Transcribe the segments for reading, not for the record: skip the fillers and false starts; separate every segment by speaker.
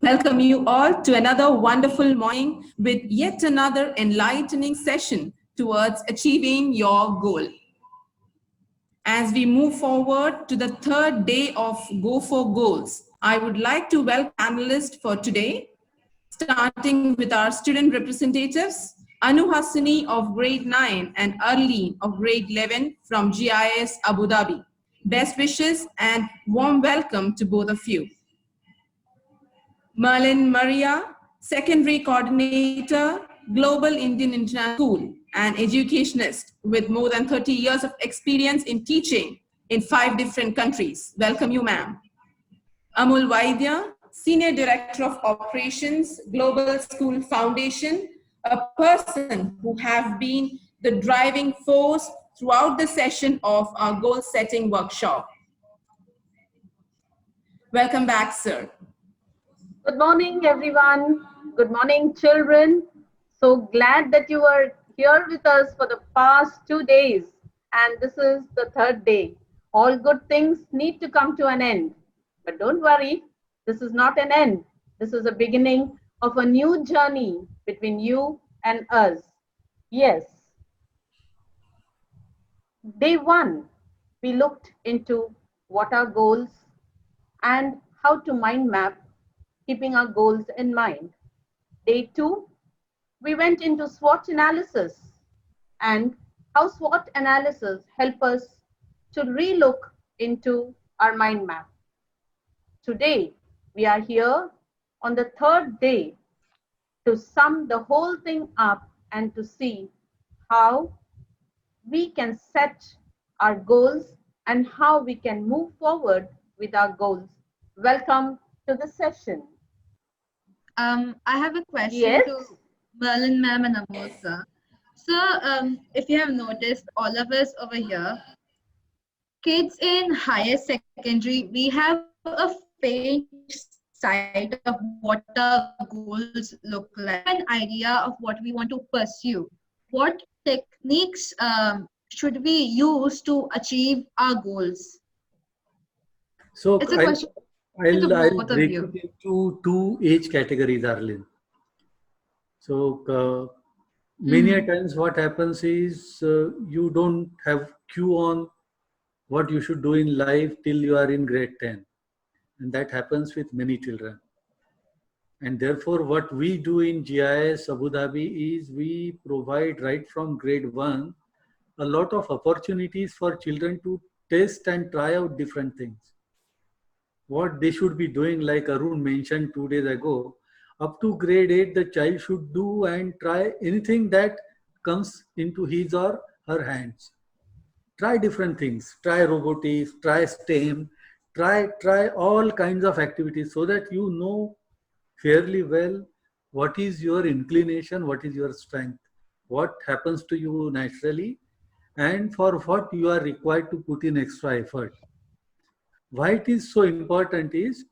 Speaker 1: welcome you all to another wonderful morning with yet another enlightening session towards achieving your goal. As we move forward to the third day of Go for Goals, I would like to welcome panelists for today, starting with our student representatives, Anu Hassani of grade 9 and Arlene of grade 11 from GIS Abu Dhabi. Best wishes and warm welcome to both of you. Merlin Maria, Secondary Coordinator, Global Indian International School, and educationist with more than 30 years of experience in teaching in 5 different countries. Welcome you, ma'am. Amul Vaidya, Senior Director of Operations, Global School Foundation, a person who have been the driving force throughout the session of our goal setting workshop. Welcome back, sir.
Speaker 2: Good morning, everyone. Good morning, children. So glad that you are here with us for the past 2 days. And this is the third day. All good things need to come to an end. But don't worry, this is not an end. This is a beginning of a new journey between you and us. Yes. Day 1, we looked into what are goals and how to mind map keeping our goals in mind. Day 2, we went into SWOT analysis and how SWOT analysis help us to relook into our mind map. Today, we are here on the third day to sum the whole thing up and to see how we can set our goals and how we can move forward with our goals. Welcome to the session.
Speaker 3: I have a question
Speaker 2: Yes.
Speaker 3: to Merlin ma'am and Amol sir. So, if you have noticed, all of us over here, kids in higher secondary, we have a faint sight of what our goals look like, an idea of what we want to pursue. What techniques should we use to achieve our goals?
Speaker 4: So
Speaker 3: It's a question to
Speaker 4: I'll
Speaker 3: both of
Speaker 4: break
Speaker 3: you.
Speaker 4: it into 2 age categories, Arlene. So many a times what happens is you don't have cue on what you should do in life till you are in grade 10. And that happens with many children. And therefore, what we do in GIS Abu Dhabi is we provide right from grade 1 a lot of opportunities for children to test and try out different things. What they should be doing, like Arun mentioned 2 days ago, up to grade 8, the child should do and try anything that comes into his or her hands. Try different things, try robotics, try STEM, try all kinds of activities so that you know fairly well what is your inclination, what is your strength, what happens to you naturally, and for what you are required to put in extra effort. Why it is so important is,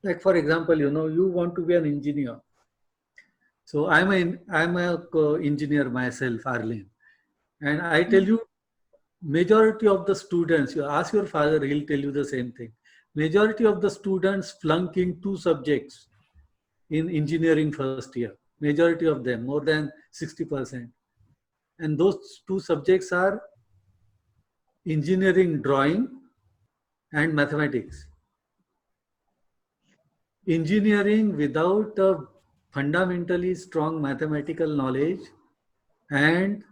Speaker 4: like for example, you want to be an engineer. So I'm a engineer myself, Arlene, and I tell you, majority of the students, you ask your father, he'll tell you the same thing. Majority of the students flunk in 2 subjects in engineering first year. Majority of them, more than 60%. And those 2 subjects are engineering drawing and mathematics. Engineering without a fundamentally strong mathematical knowledge and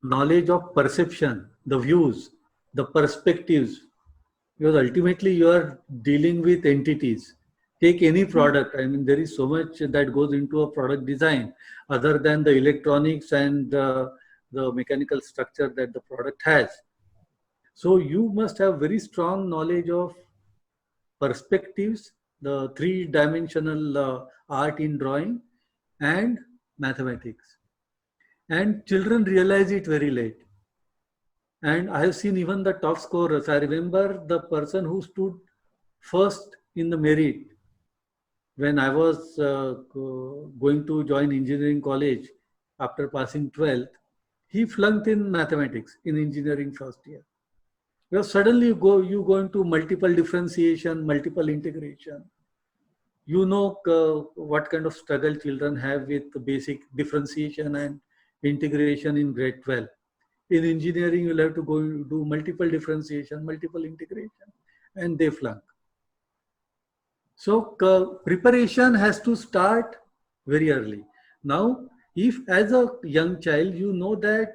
Speaker 4: knowledge of perception, the views, the perspectives, because ultimately you are dealing with entities. Take any product, I mean, there is so much that goes into a product design other than the electronics and the mechanical structure that the product has. So you must have very strong knowledge of perspectives, the 3-dimensional art in drawing, and mathematics. And children realize it very late. And I have seen even the top scorers. I remember the person who stood first in the merit when I was going to join engineering college after passing 12th. He flunked in mathematics in engineering first year. Because suddenly you go into multiple differentiation, multiple integration. You know what kind of struggle children have with the basic differentiation and integration in grade 12. In engineering, you'll have to go do multiple differentiation, multiple integration, and they flunk. So preparation has to start very early. Now, if as a young child, you know that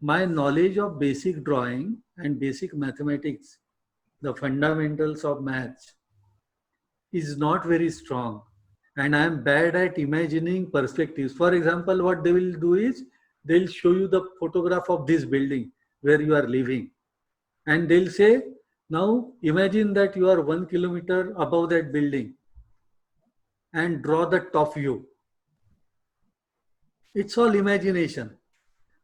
Speaker 4: my knowledge of basic drawing and basic mathematics, the fundamentals of maths, is not very strong, and I am bad at imagining perspectives. For example, what they will do is they'll show you the photograph of this building where you are living, and they'll say, now imagine that you are 1 kilometer above that building and draw the top view. It's all imagination.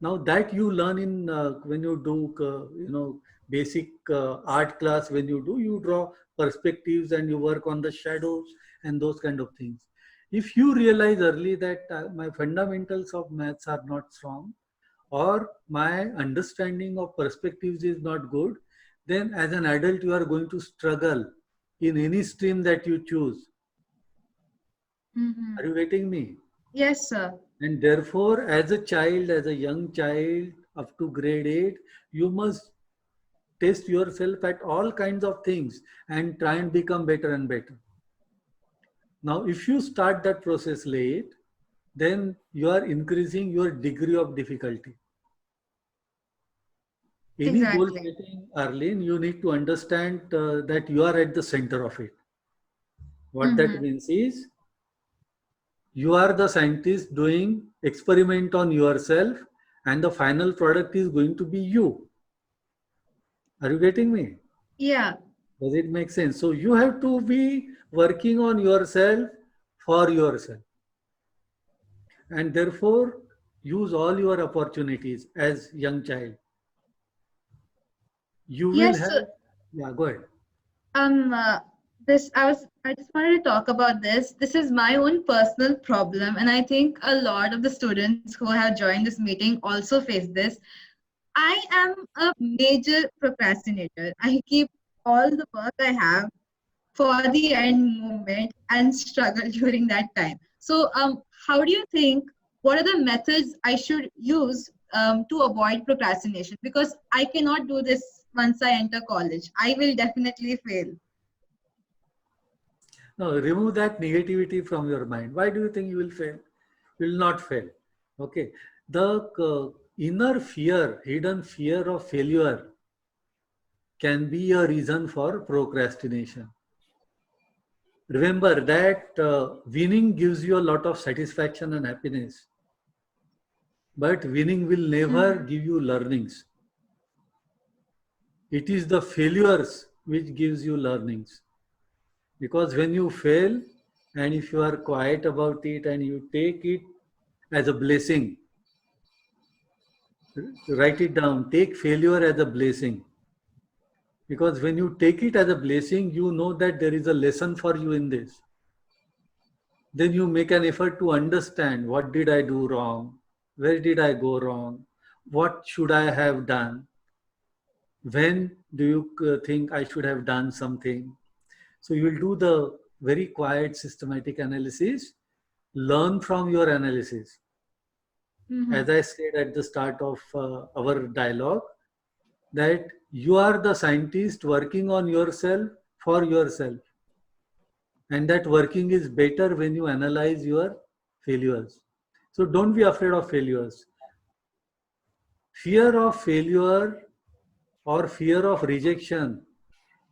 Speaker 4: Now that you learn in when you do basic art class, when you draw perspectives and you work on the shadows and those kind of things. If you realize early that my fundamentals of maths are not strong, or my understanding of perspectives is not good, then as an adult you are going to struggle in any stream that you choose.
Speaker 3: Mhm.
Speaker 4: Are you getting me?
Speaker 3: Yes, sir.
Speaker 4: And therefore, as a child, as a young child up to grade 8, you must test yourself at all kinds of things and try and become better and better. Now, if you start that process late, then you are increasing your degree of difficulty. Any goal
Speaker 3: Exactly.
Speaker 4: setting, Arlene, you need to understand that you are at the center of it. What that
Speaker 3: Mhm.
Speaker 4: means is, you are the scientist doing experiment on yourself, and the final product is going to be you. Are you getting me?
Speaker 3: Yeah.
Speaker 4: Does it make sense? So you have to be working on yourself for yourself, and therefore use all your opportunities as young child. You will
Speaker 3: Yes,
Speaker 4: have,
Speaker 3: sir.
Speaker 4: yeah, go ahead.
Speaker 3: Um, uh, I just wanted to talk about this. This is my own personal problem, and I think a lot of the students who have joined this meeting also face this. I am a major procrastinator. I keep all the work I have for the end moment and struggle during that time. So, how do you think? What are the methods I should use to avoid procrastination? Because I cannot do this once I enter college. I will definitely fail.
Speaker 4: Now remove that negativity from your mind. Why do you think you will fail? You will not fail. Okay. The inner fear, hidden fear of failure can be a reason for procrastination. Remember that winning gives you a lot of satisfaction and happiness, but winning will never
Speaker 3: Mhm.
Speaker 4: give you learnings. It is the failures which gives you learnings. Because when you fail, and if you are quiet about it and you take it as a blessing, write it down, take failure as a blessing. Because when you take it as a blessing, you know that there is a lesson for you in this. Then you make an effort to understand, what did I do wrong? Where did I go wrong? What should I have done? When do you think I should have done something? So you will do the very quiet systematic analysis, learn from your analysis. As
Speaker 3: Mhm.
Speaker 4: I said at the start of our dialogue, that you are the scientist working on yourself for yourself. And that working is better when you analyze your failures. So don't be afraid of failures. Fear of failure or fear of rejection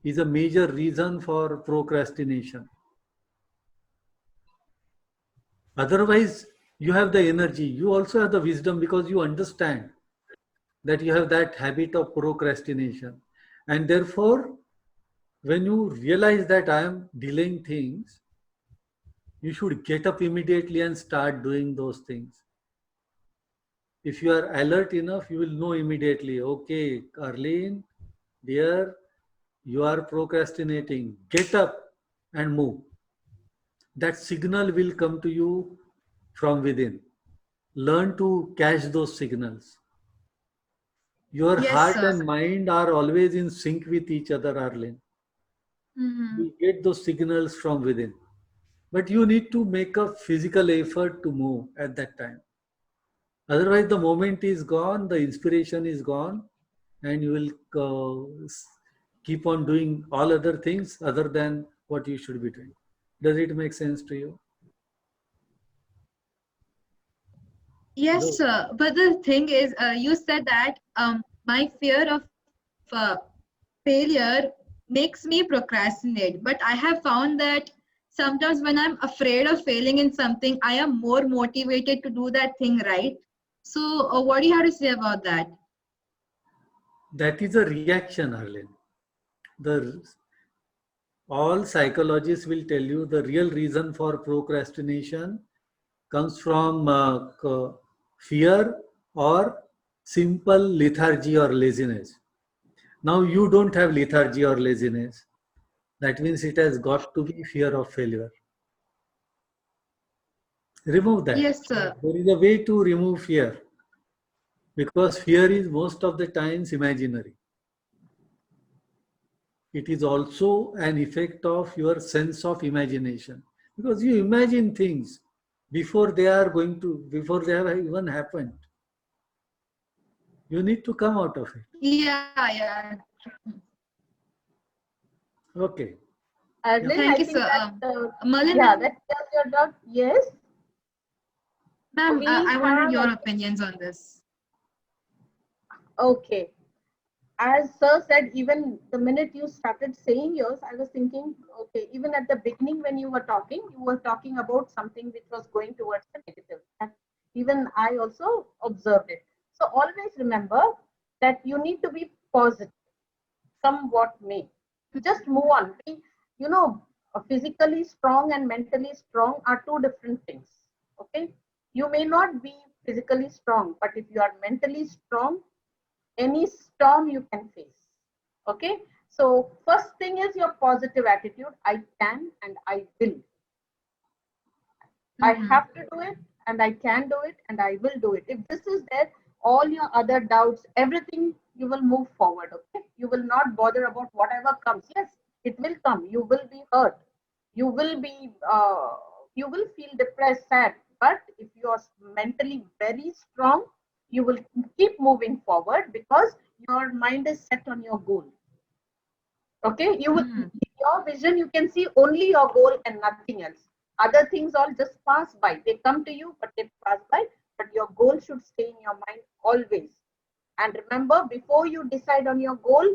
Speaker 4: is a major reason for procrastination. Otherwise, you have the energy, you also have the wisdom, because you understand that you have that habit of procrastination. And therefore, when you realize that I am delaying things, you should get up immediately and start doing those things. If you are alert enough, you will know immediately, okay, Arlene, dear, you are procrastinating. Get up and move. That signal will come to you from within. Learn to catch those signals. Your
Speaker 3: Yes,
Speaker 4: heart
Speaker 3: sir.
Speaker 4: and mind are always in sync with each other, Arlene.
Speaker 3: Mhm.
Speaker 4: You get those signals from within. but you need to make a physical effort to move at that time. Otherwise, the moment is gone, the inspiration is gone, and you will keep on doing all other things other than what you should be doing. Does it make sense to you?
Speaker 3: Yes,
Speaker 4: No.
Speaker 3: sir. But the thing is, you said that my fear of uh, failure makes me procrastinate. But I have found that sometimes when I'm afraid of failing in something, I am more motivated to do that thing right. So, what do you have to say about that?
Speaker 4: That is a reaction, Arlen. The all psychologists will tell you the real reason for procrastination comes from fear or simple lethargy or laziness. Now you don't have lethargy or laziness. That means it has got to be fear of failure. Remove that.
Speaker 3: Yes, sir.
Speaker 4: There is a way to remove fear because fear is most of the times imaginary. It is also an effect of your sense of imagination because you imagine things before they have even happened. You need to come out of it.
Speaker 3: Yeah, yeah.
Speaker 4: Okay. Yeah.
Speaker 2: Arlene,
Speaker 3: Thank
Speaker 2: I
Speaker 3: you,
Speaker 2: think
Speaker 3: sir.
Speaker 2: that,
Speaker 3: Malin,
Speaker 2: yeah,
Speaker 3: ma'am,
Speaker 2: that tells your doubt. Yes, we
Speaker 3: I wanted
Speaker 2: have
Speaker 3: your
Speaker 2: a,
Speaker 3: opinions on this.
Speaker 2: okay. As sir said, even the minute you started saying yours, I was thinking, okay, even at the beginning when you were talking about something which was going towards the negative. And even I also observed it. So always remember that you need to be positive, come what may. Just move on. Be, you know, physically strong and mentally strong are two different things. Okay. You may not be physically strong, but if you are mentally strong, any storm you can face. Okay, so first thing is your positive attitude. I can and I will. I
Speaker 3: Mhm.
Speaker 2: have to do it and I can do it and I will do it. If this is there, all your other doubts, everything, you will move forward. Okay, you will not bother about whatever comes. Yes, it will come. You will be hurt. You will be you will feel depressed, sad. But if you are mentally very strong, you will keep moving forward because your mind is set on your goal. Okay, you will,
Speaker 3: Mhm.
Speaker 2: your vision, you can see only your goal and nothing else. Other things all just pass by, they come to you but they pass by, but your goal should stay in your mind always. And remember, before you decide on your goal,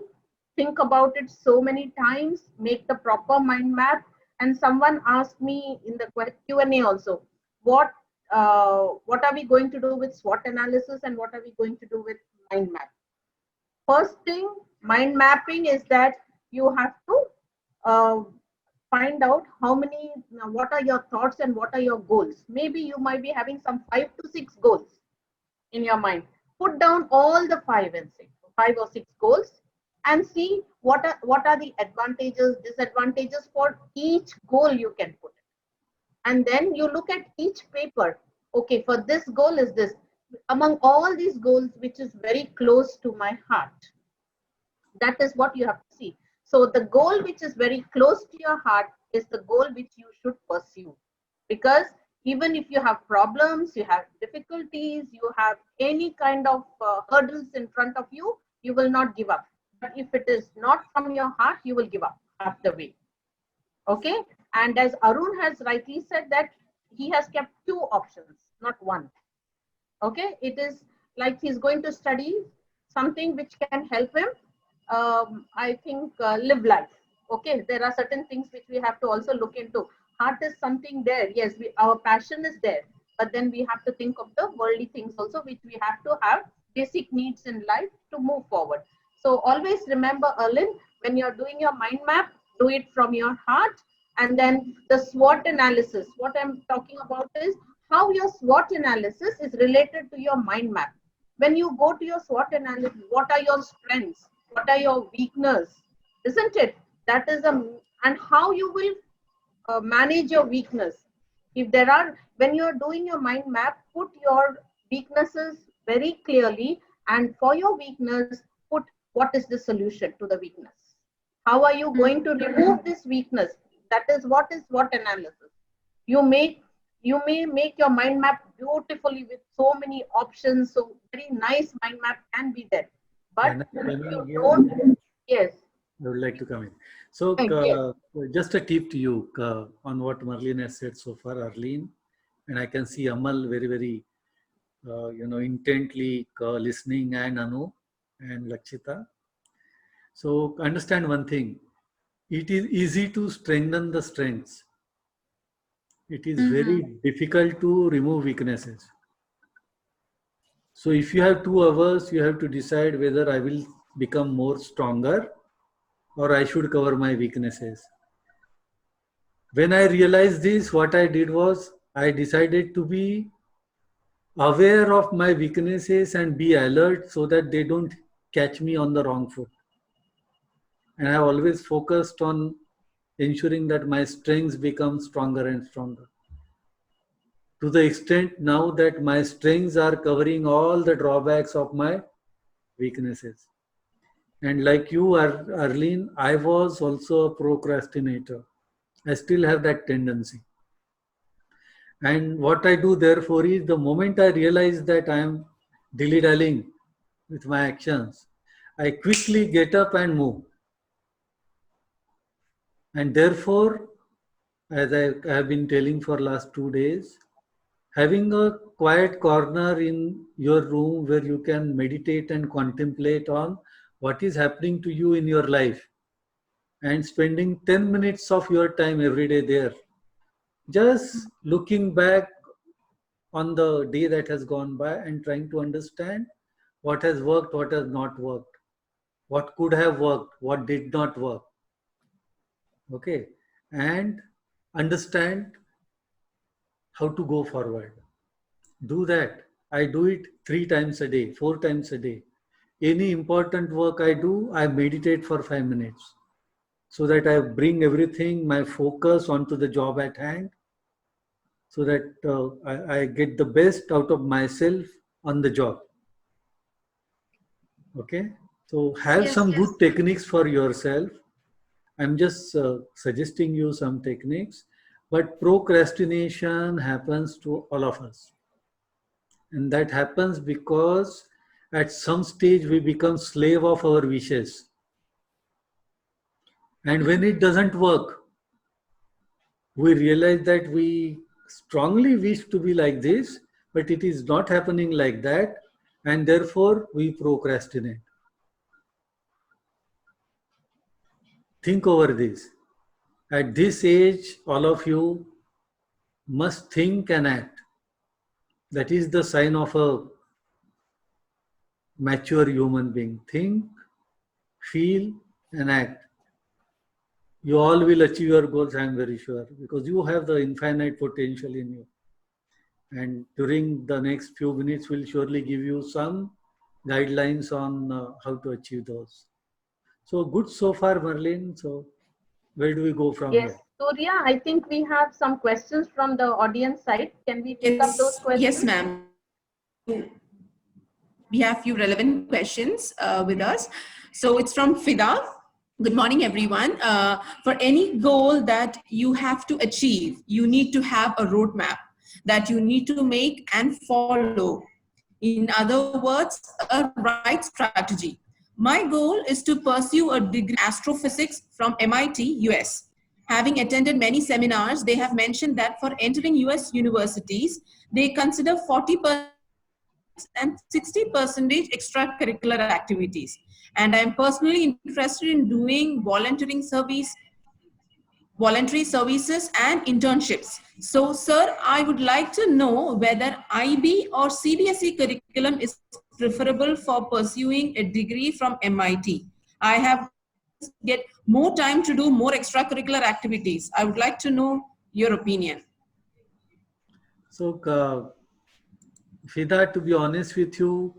Speaker 2: think about it so many times, make the proper mind map. And someone asked me in the Q&A also, what are we going to do with SWOT analysis and what are we going to do with mind map? First thing, mind mapping is that you have to uh, find out how many, what are your thoughts and what are your goals. Maybe you might be having some 5 to 6 goals in your mind. Put down all the 5 or 6 goals and see what are the advantages, disadvantages for each goal you can put. And then you look at each paper. Okay, for this goal is this. Among all these goals, which is very close to my heart, that is what you have to see. So the goal which is very close to your heart is the goal which you should pursue, because even if you have problems, you have difficulties, you have any kind of hurdles in front of you, you will not give up. But if it is not from your heart, you will give up half the way. Okay, and as Arun has rightly said that he has kept 2 options, not one. Okay, it is like he's going to study something which can help him, I think, live life. Okay, there are certain things which we have to also look into. Heart is something there, yes, our passion is there, but then we have to think of the worldly things also, which we have to have basic needs in life to move forward. So always remember, Erlin, when you're doing your mind map, do it from your heart. And then the SWOT analysis, what I'm talking about is how your SWOT analysis is related to your mind map. When you go to your SWOT analysis, what are your strengths? What are your weaknesses? Isn't it? That is and how you will manage your weakness. If there are, when you're doing your mind map, put your weaknesses very clearly, and for your weakness, put what is the solution to the weakness. How are you going to remove this weakness? That is what is SWOT analysis. You may make your mind map beautifully with so many options. So very nice mind map can be there. But
Speaker 4: And I'm coming
Speaker 2: you
Speaker 4: here.
Speaker 2: don't, yes,
Speaker 4: I would like to come in. So,
Speaker 2: yes.
Speaker 4: just a tip to you on what Marlene has said so far, Arlene, and I can see Amal very, very, intently listening, and Anu and Lakshita. So, understand one thing: it is easy to strengthen the strengths. It is very difficult to remove weaknesses. So, if you have 2 hours, you have to decide whether I will become more stronger or I should cover my weaknesses. When I realized this, what I did was I decided to be aware of my weaknesses and be alert so that they don't catch me on the wrong foot. And I always focused on ensuring that my strengths become stronger and stronger. To the extent now that my strengths are covering all the drawbacks of my weaknesses. And like you, Arlene, I was also a procrastinator. I still have that tendency. And what I do therefore is the moment I realize that I am dilly-dallying with my actions, I quickly get up and move. And therefore, as I have been telling for last 2 days, having a quiet corner in your room where you can meditate and contemplate on what is happening to you in your life and spending 10 minutes of your time every day there, just looking back on the day that has gone by and trying to understand what has worked, what has not worked, what could have worked, what did not work. Okay. And understand how to go forward. Do that. I do it 3 times a day, 4 times a day. Any important work I do, I meditate for 5 minutes so that I bring everything, my focus onto the job at hand so that I get the best out of myself on the job. Okay, so have
Speaker 3: Yes,
Speaker 4: some
Speaker 3: yes.
Speaker 4: good techniques for yourself. I'm just suggesting you some techniques, but procrastination happens to all of us. And that happens because at some stage we become slave of our wishes. And when it doesn't work, we realize that we strongly wish to be like this, but it is not happening like that. And therefore we procrastinate. Think over this. At this age, all of you must think and act. That is the sign of a mature human being. Think, feel, and act. You all will achieve your goals, I am very sure, because you have the infinite potential in you. And during the next few minutes, we'll surely give you some guidelines on how to achieve those. So good so far, Marlene. So where do we go from
Speaker 2: Yes,
Speaker 4: here?
Speaker 2: Surya, I think we have some questions from the audience side. Can we pick up those
Speaker 1: Yes,
Speaker 2: questions?
Speaker 1: ma'am. We have few relevant questions with us. So it's from Fida. Good morning, everyone. For any goal that you have to achieve, you need to have a roadmap that you need to make and follow. In other words, a right strategy. My goal is to pursue a degree in astrophysics from MIT, US. Having attended many seminars, they have mentioned that for entering US universities, they consider 40% and 60% extracurricular activities. And I'm personally interested in doing voluntary services and internships. So, sir, I would like to know whether IB or CBSE curriculum is preferable for pursuing a degree from MIT. I have get more time to do more extracurricular activities. I would like to know your opinion.
Speaker 4: So Fida, to be honest with you,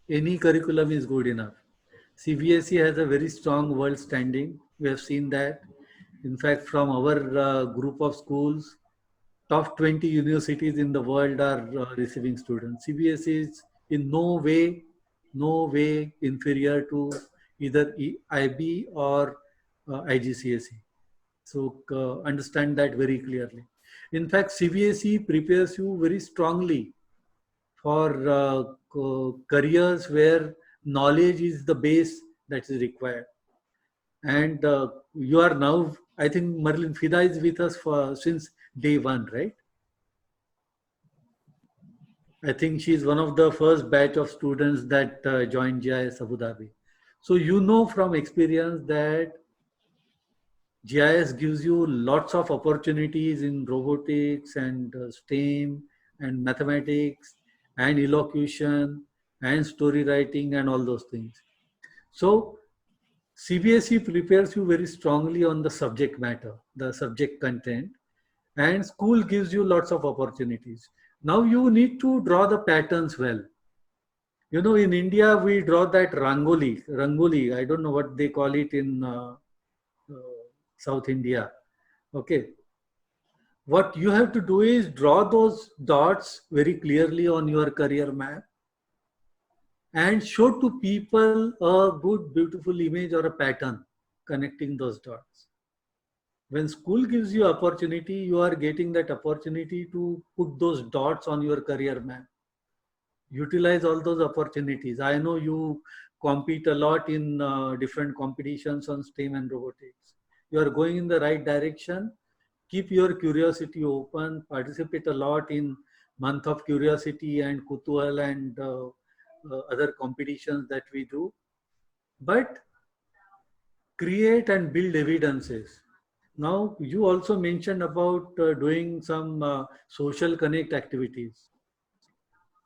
Speaker 4: any curriculum is good enough. CBSE has a very strong world standing. We have seen that. In fact, from our group of schools, top 20 universities in the world are receiving students. CBSE is in no way inferior to either IB or IGCSE. So understand that very clearly. In fact, CBSE prepares you very strongly for careers where knowledge is the base that is required. And you are now, I think Marlene Fida is with us for since day one, right? I think she's one of the first batch of students that joined GIS Abu Dhabi. So you know from experience that GIS gives you lots of opportunities in robotics and STEM and mathematics and elocution and story writing and all those things. So CBSE prepares you very strongly on the subject matter, the subject content, and school gives you lots of opportunities. Now you need to draw the patterns well. You know, in India, we draw that rangoli. I don't know what they call it in South India. Okay. What you have to do is draw those dots very clearly on your career map and show to people a good, beautiful image or a pattern connecting those dots. When school gives you opportunity, you are getting that opportunity to put those dots on your career map. Utilize all those opportunities. I know you compete a lot in different competitions on STEM and robotics. You are going in the right direction. Keep your curiosity open. Participate a lot in Month of Curiosity and Kutual and other competitions that we do. But create and build evidences. Now, you also mentioned about doing some social connect activities.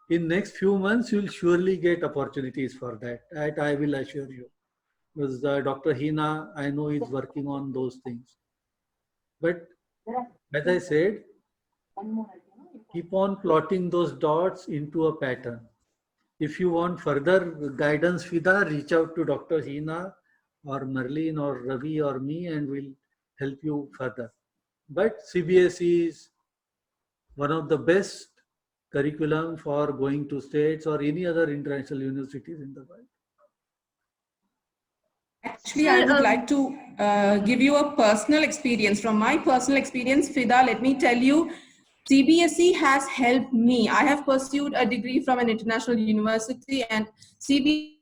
Speaker 4: In next few months, you'll surely get opportunities for that. That I will assure you. Because Dr. Hina, I know is working on those things. But as I said, keep on plotting those dots into a pattern. If you want further guidance, Fida, reach out to Dr. Hina or Marlene or Ravi or me and we'll help you further. But CBSE is one of the best curriculum for going to states or any other international universities in the world.
Speaker 1: Actually, I would like to give you a personal experience. From my personal experience, Fida, let me tell you, CBSE has helped me. I have pursued a degree from an international university, and CBSE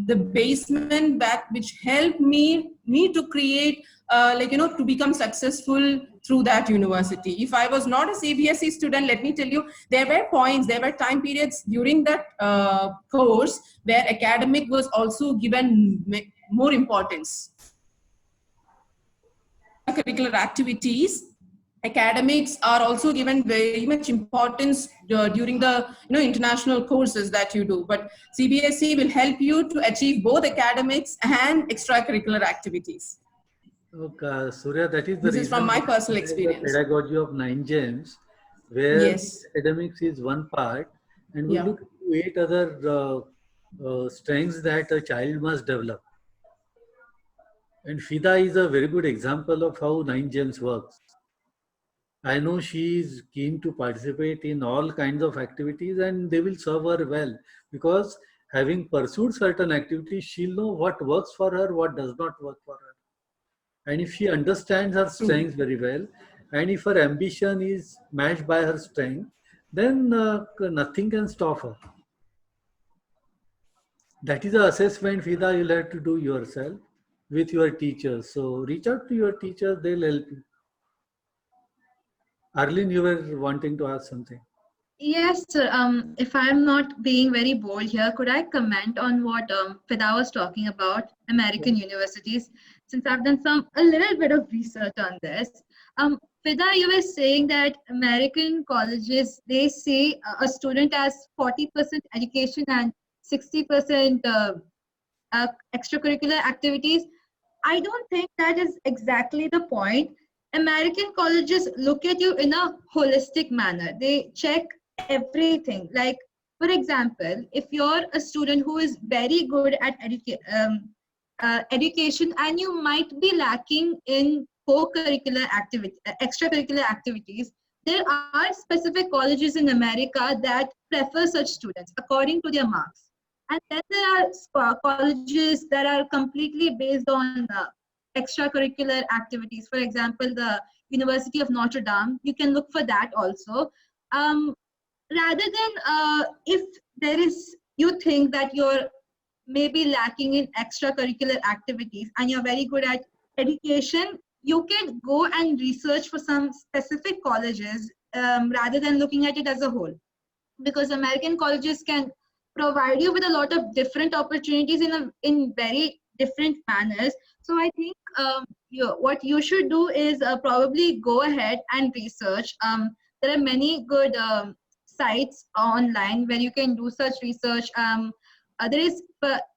Speaker 1: the basement that which helped me to create to become successful through that university. If I was not a CBSE student, let me tell you, there were time periods during that course where academic was also given more importance. Curricular activities, academics are also given very much importance during the international courses that you do. But CBSE will help you to achieve both academics and extracurricular activities.
Speaker 4: Okay, Surya, that is the
Speaker 1: This is from my personal experience.
Speaker 4: The pedagogy of 9 gems, where
Speaker 1: Yes.
Speaker 4: academics is one part, and we look at 8 other strengths that a child must develop. And Fida is a very good example of how 9 gems works. I know she is keen to participate in all kinds of activities and they will serve her well because having pursued certain activities, she'll know what works for her, what does not work for her. And if she understands her strengths very well, and if her ambition is matched by her strength, then nothing can stop her. That is the assessment, Fida, you'll have to do yourself with your teachers. So reach out to your teachers, they'll help you. Arlene, you were wanting to ask something.
Speaker 3: Yes, sir. If I'm not being very bold here, could I comment on what Fida was talking about, American universities? Since I've done a little bit of research on this. Fida, you were saying that American colleges, they see a student as 40% education and 60% extracurricular activities. I don't think that is exactly the point. American colleges look at you in a holistic manner. They check everything. Like, for example, if you're a student who is very good at education and you might be lacking in extracurricular activities, there are specific colleges in America that prefer such students according to their marks. And then there are colleges that are completely based on extracurricular activities. For example, the University of Notre Dame. You can look for that also. Rather than if there is, you think that you're maybe lacking in extracurricular activities and you're very good at education, you can go and research for some specific colleges rather than looking at it as a whole, because American colleges can provide you with a lot of different opportunities in very different manners. So I think what you should do is probably go ahead and research. There are many good sites online where you can do such research. There is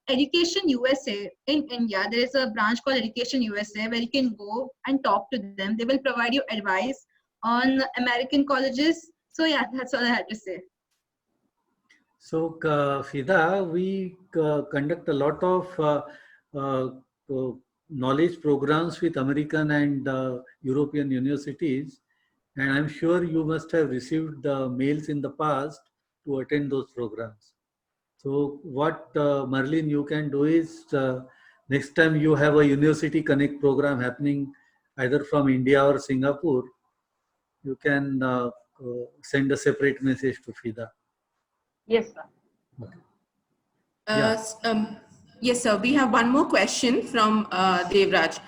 Speaker 3: Education USA in India. There is a branch called Education USA where you can go and talk to them. They will provide you advice on American colleges. So yeah, that's all I had to say.
Speaker 4: So, Fida, we conduct a lot of knowledge programs with American and European universities, and I'm sure you must have received mails in the past to attend those programs. So, what Marlene, you can do is next time you have a University Connect program happening either from India or Singapore, you can send a separate message to Fida.
Speaker 2: Yes, sir.
Speaker 4: Yeah.
Speaker 1: Yes, sir. We have one more question from Devraj.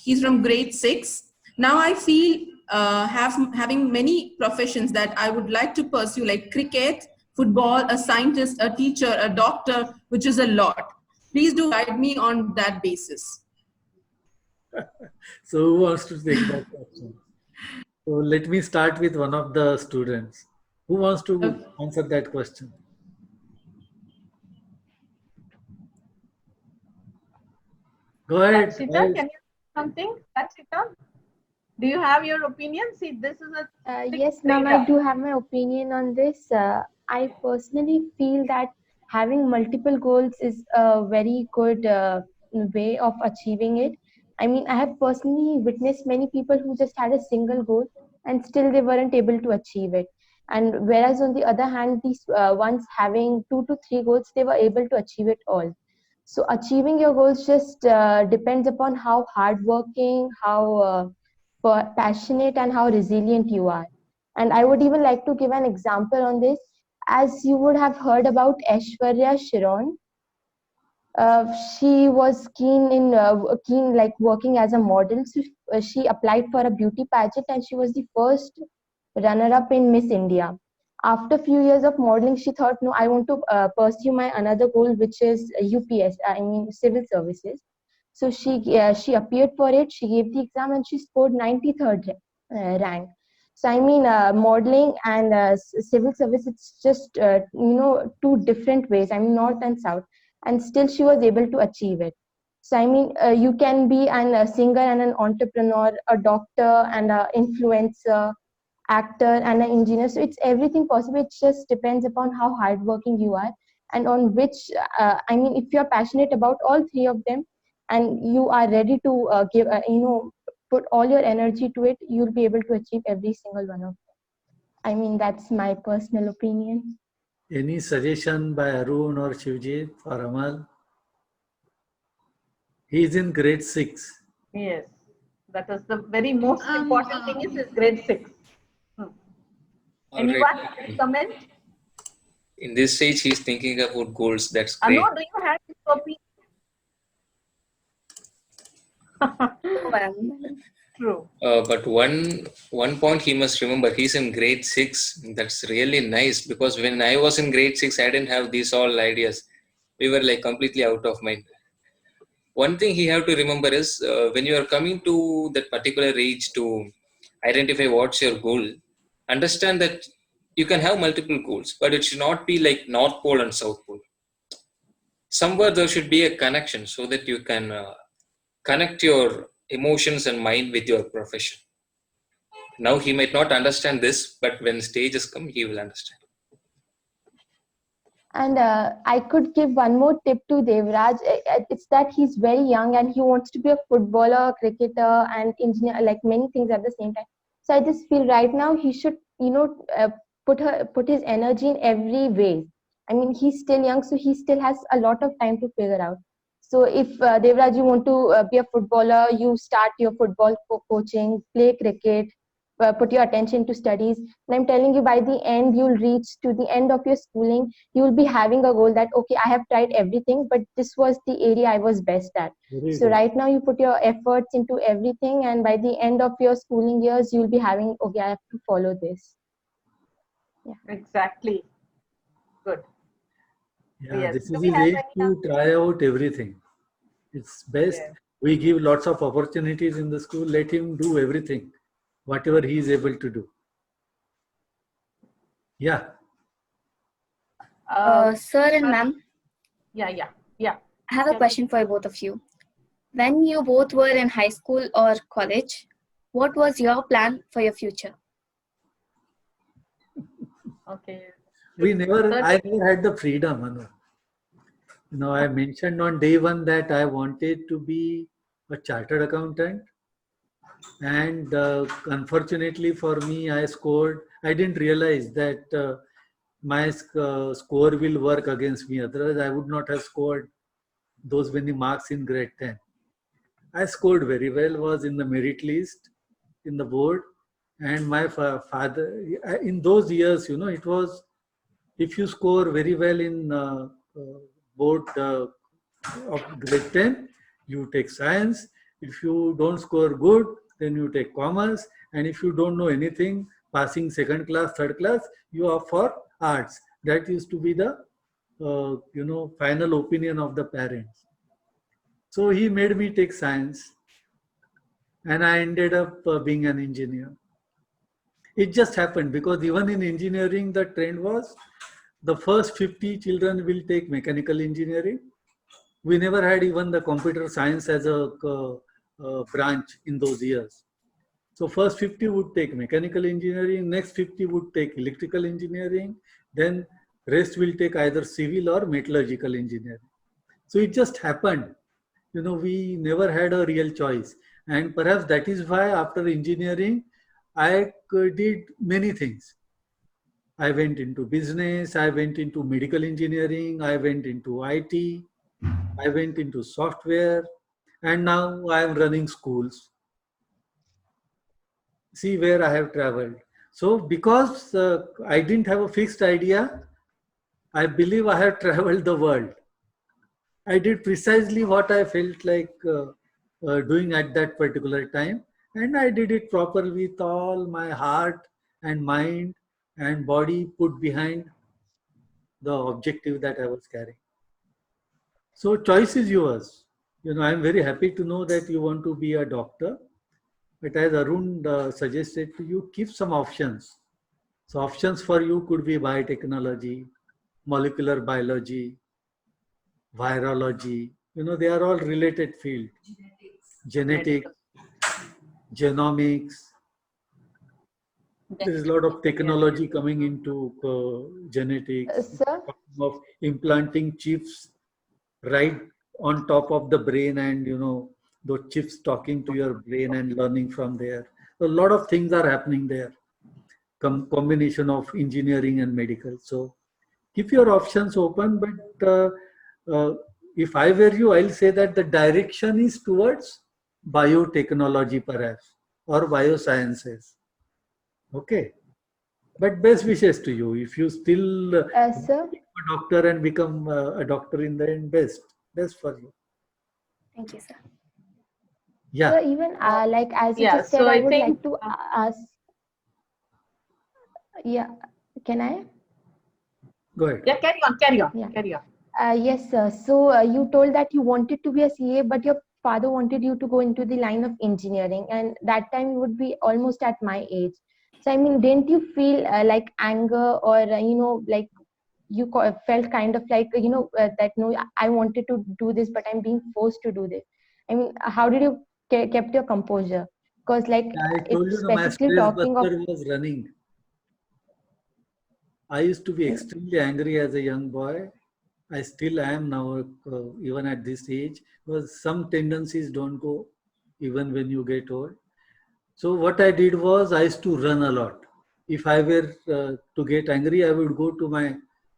Speaker 1: He's from grade 6. Now I feel having many professions that I would like to pursue, like cricket, football, a scientist, a teacher, a doctor, which is a lot. Please do guide me on that basis.
Speaker 4: So who wants to take that question? So let me start with one of the students. Who wants to answer that question? Go ahead.
Speaker 2: Rakshita, can you say something? Rakshita, do you have your opinion? See, this is a
Speaker 5: Yes, ma'am, I do have my opinion on this. I personally feel that having multiple goals is a very good way of achieving it. I mean, I have personally witnessed many people who just had a single goal and still they weren't able to achieve it. And whereas on the other hand, these ones having 2 to 3 goals, they were able to achieve it all. So achieving your goals just depends upon how hardworking, how passionate and how resilient you are. And I would even like to give an example on this. As you would have heard about Aishwarya Sharon, she was keen like working as a model. So she applied for a beauty pageant and she was the first runner-up in Miss India. After a few years of modeling, she thought, no, I want to pursue my another goal, which is UPS, I mean civil services. So she appeared for it. She gave the exam and she scored 93rd rank. So I mean, modeling and civil service, it's just two different ways. I mean, north and south, and still she was able to achieve it. So I mean, you can be a singer and an entrepreneur, a doctor and an influencer, actor and an engineer. So it's everything possible. It just depends upon how hardworking you are and on which. I mean, if you're passionate about all three of them, and you are ready to give put all your energy to it, you'll be able to achieve every single one of them. I mean, that's my personal opinion.
Speaker 4: Any suggestion by Arun or Shivjit or Amal? He is in grade 6.
Speaker 2: Yes, that is the very most important thing is grade 6. Anyone comment?
Speaker 6: In this stage, he's thinking about goals. That's great.
Speaker 2: Anu, do you have your opinion? True.
Speaker 6: But one point he must remember, he's in grade 6. That's really nice, because when I was in grade 6, I didn't have these all ideas. We were like completely out of mind. One thing he have to remember is when you are coming to that particular age to identify what's your goal, understand that you can have multiple goals, but it should not be like North Pole and South Pole. Somewhere there should be a connection so that you can connect your emotions and mind with your profession. Now he might not understand this, but when stages come, he will understand.
Speaker 5: And I could give one more tip to Devraj. It's that he's very young and he wants to be a footballer, cricketer, and engineer, like many things at the same time. So I just feel right now he should, put his energy in every way. I mean, he's still young, so he still has a lot of time to figure out. So if Devraj, you want to be a footballer, you start your football coaching, play cricket, put your attention to studies. And I'm telling you, by the end, you'll reach to the end of your schooling, you'll be having a goal that, okay, I have tried everything, but this was the area I was best at.
Speaker 4: Very
Speaker 5: So
Speaker 4: good.
Speaker 5: right now you put your efforts into everything, and by the end of your schooling years, you'll be having, okay, I have to follow this.
Speaker 2: Exactly. Good.
Speaker 4: Yeah,
Speaker 2: Yes.
Speaker 4: this
Speaker 2: Do
Speaker 4: is
Speaker 2: we
Speaker 4: his
Speaker 2: have
Speaker 4: age
Speaker 2: any?
Speaker 4: to try out everything. It's best.
Speaker 2: Yes.
Speaker 4: We give lots of opportunities in the school. Let him do everything, whatever he is able to do. Yeah.
Speaker 7: Sir and ma'am,
Speaker 2: Yeah.
Speaker 7: I have a question for both of you. When you both were in high school or college, what was your plan for your future?
Speaker 2: Okay.
Speaker 4: I
Speaker 2: Third-
Speaker 4: never had the freedom, Anu. I mentioned on day one that I wanted to be a chartered accountant. And unfortunately for me, I didn't realize that my score will work against me. Otherwise, I would not have scored those many marks in grade 10. I scored very well, was in the merit list in the board. And my father, in those years, it was, if you score very well in board of grade 10, you take science. If you don't score good, then you take commerce. And if you don't know anything, passing second class, third class, you are for arts. That used to be the, final opinion of the parents. So he made me take science. And I ended up being an engineer. It just happened because even in engineering, the trend was the first 50 children will take mechanical engineering. We never had even the computer science as a branch in those years. So first 50 would take mechanical engineering, next 50 would take electrical engineering, then rest will take either civil or metallurgical engineering. So it just happened. We never had a real choice. And perhaps that is why after engineering, I did many things. I went into business, I went into medical engineering, I went into IT, I went into software, and now I am running schools. See where I have traveled. So because I didn't have a fixed idea, I believe I have traveled the world. I did precisely what I felt like doing at that particular time, and I did it properly with all my heart and mind and body put behind the objective that I was carrying. So choice is yours. I'm very happy to know that you want to be a doctor, but as Arun suggested to you, keep some options. So options for you could be biotechnology, molecular biology, virology. They are all related fields. Genetics, genomics. There is a lot of technology coming into genetics,
Speaker 5: Sir?
Speaker 4: of implanting chips right on top of the brain, and those chips talking to your brain and learning from there. A lot of things are happening there. Combination of engineering and medical. So keep your options open, but if I were you, I'll say that the direction is towards biotechnology perhaps, or biosciences. Okay. But best wishes to you. If you still
Speaker 5: Sir?
Speaker 4: a doctor and become a doctor in the end, best for you.
Speaker 7: Thank you, sir.
Speaker 4: Yeah.
Speaker 5: So even like as you
Speaker 2: Yeah,
Speaker 5: just said,
Speaker 2: so
Speaker 5: I
Speaker 2: I
Speaker 5: would
Speaker 2: think,
Speaker 5: like to ask. Yeah, can I?
Speaker 4: Go ahead.
Speaker 2: yeah, carry on.
Speaker 5: Yeah. Yes, sir. So you told that you wanted to be a CA, but your father wanted you to go into the line of engineering, and that time you would be almost at my age. So I mean, didn't you feel like anger, or like you felt kind of like that no, I wanted to do this, but I'm being forced to do this. I mean, how did you kept your composure? Because like
Speaker 4: I told
Speaker 5: it's
Speaker 4: you, my
Speaker 5: specifically
Speaker 4: stress
Speaker 5: talking of.
Speaker 4: buster was running. I used to be extremely angry as a young boy. I still am now, even at this age, because some tendencies don't go even when you get old. So what I did was I used to run a lot. If I were to get angry, I would go to my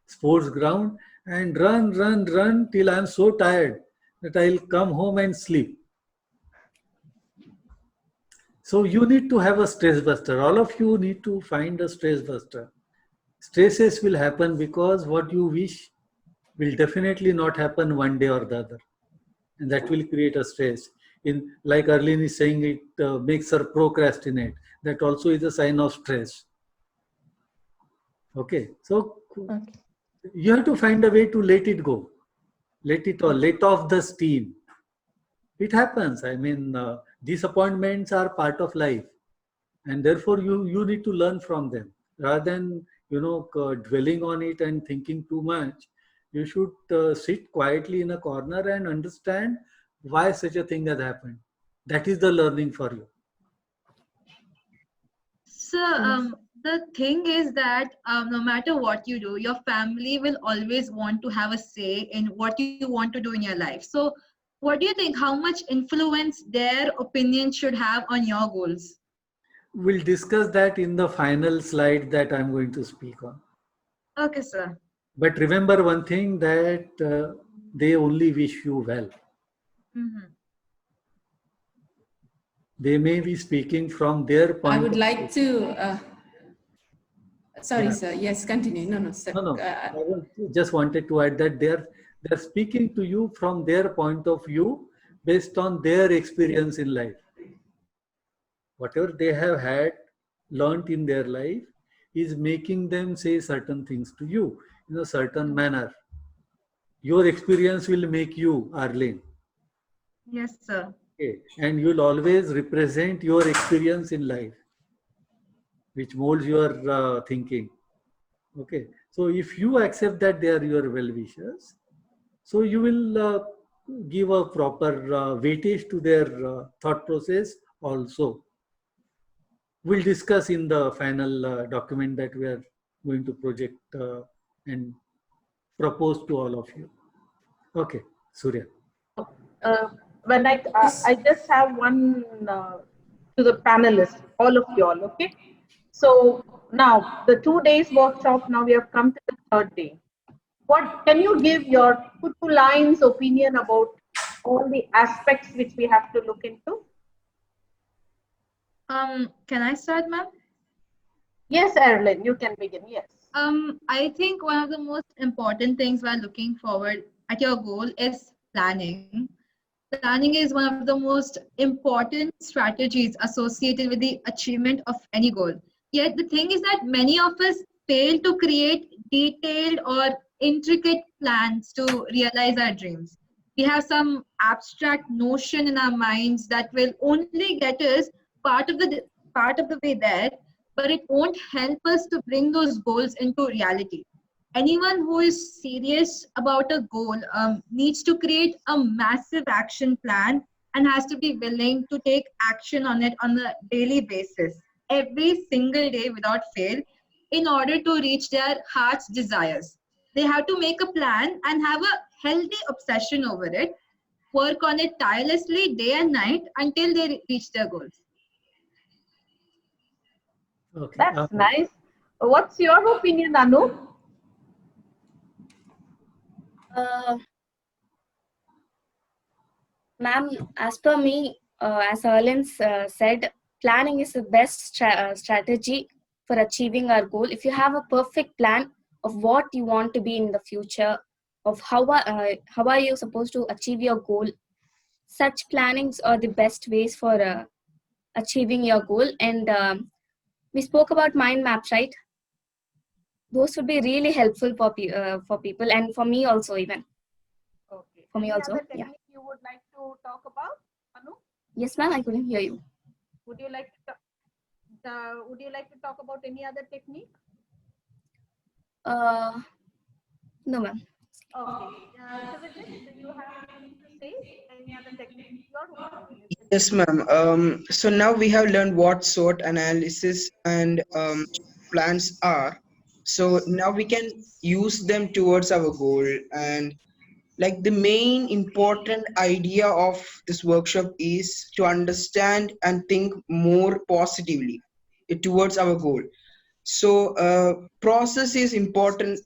Speaker 4: sports ground and run till I'm so tired that I'll come home and sleep. So you need to have a stress buster. All of you need to find a stress buster. Stresses will happen because what you wish will definitely not happen one day or the other. And that will create a stress. In like Arlene is saying, it makes her procrastinate. That also is a sign of stress. Okay, so
Speaker 5: Okay.
Speaker 4: you have to find a way to let it go, let it or let off the steam. It happens. I mean, disappointments are part of life, and therefore you need to learn from them rather than dwelling on it and thinking too much. You should sit quietly in a corner and understand why such a thing has happened. That is the learning for you.
Speaker 3: So the thing is that no matter what you do, your family will always want to have a say in what you want to do in your life. So what do you think? How much influence their opinion should have on your goals?
Speaker 4: We'll discuss that in the final slide that I'm going to speak on.
Speaker 3: Okay, sir.
Speaker 4: But remember one thing, that they only wish you well.
Speaker 3: Mhm.
Speaker 4: They may be speaking from their point.
Speaker 1: I would like to, sorry,
Speaker 4: Yeah.
Speaker 1: sir. Yes, continue. No, sir.
Speaker 4: No. Just wanted to add that they're speaking to you from their point of view based on their experience in life. Whatever they have had learnt in their life is making them say certain things to you in a certain manner. Your experience will make you, Arlene.
Speaker 3: Yes, sir.
Speaker 4: Okay. And you'll always represent your experience in life, which molds your thinking. Okay. So if you accept that they are your well-wishers, so you will give a proper weightage to their thought process also. We'll discuss in the final document that we are going to project and propose to all of you. Okay, Surya.
Speaker 2: When I just have one to the panelists, all of you all, okay? So now the 2 days workshop, now we have come to the third day. What can you give your 2 lines opinion about all the aspects which we have to look into?
Speaker 3: Can I start, ma'am?
Speaker 2: Yes, Erilyn, you can begin. Yes.
Speaker 3: I think one of the most important things while looking forward at your goal is planning. Planning is one of the most important strategies associated with the achievement of any goal. Yet the thing is that many of us fail to create detailed or intricate plans to realize our dreams. We have some abstract notion in our minds that will only get us part of the way there, but it won't help us to bring those goals into reality. Anyone who is serious about a goal needs to create a massive action plan and has to be willing to take action on it on a daily basis, every single day without fail, in order to reach their heart's desires. They have to make a plan and have a healthy obsession over it, work on it tirelessly day and night until they reach their goals.
Speaker 4: Okay.
Speaker 2: That's nice. What's your opinion, Anu?
Speaker 7: Ma'am, as per me, as Erlin said, planning is the best strategy for achieving our goal. If you have a perfect plan of what you want to be in the future, of how are you supposed to achieve your goal, such plannings are the best ways for achieving your goal. And we spoke about mind maps, right? Those would be really helpful for people and for me also even.
Speaker 2: Okay.
Speaker 7: For me
Speaker 2: Any
Speaker 7: also,
Speaker 2: other
Speaker 7: yeah.
Speaker 2: technique you would like to talk about, Anu?
Speaker 7: Yes, ma'am, I couldn't hear you.
Speaker 2: Would you like to talk about any other technique?
Speaker 7: No, ma'am.
Speaker 2: Okay. Shivajit, do you have anything to say? Any other technique? Your opinion.
Speaker 8: Yes, ma'am. So now we have learned what SWOT analysis and plans are. So now we can use them towards our goal. And like the main important idea of this workshop is to understand and think more positively towards our goal. So process is important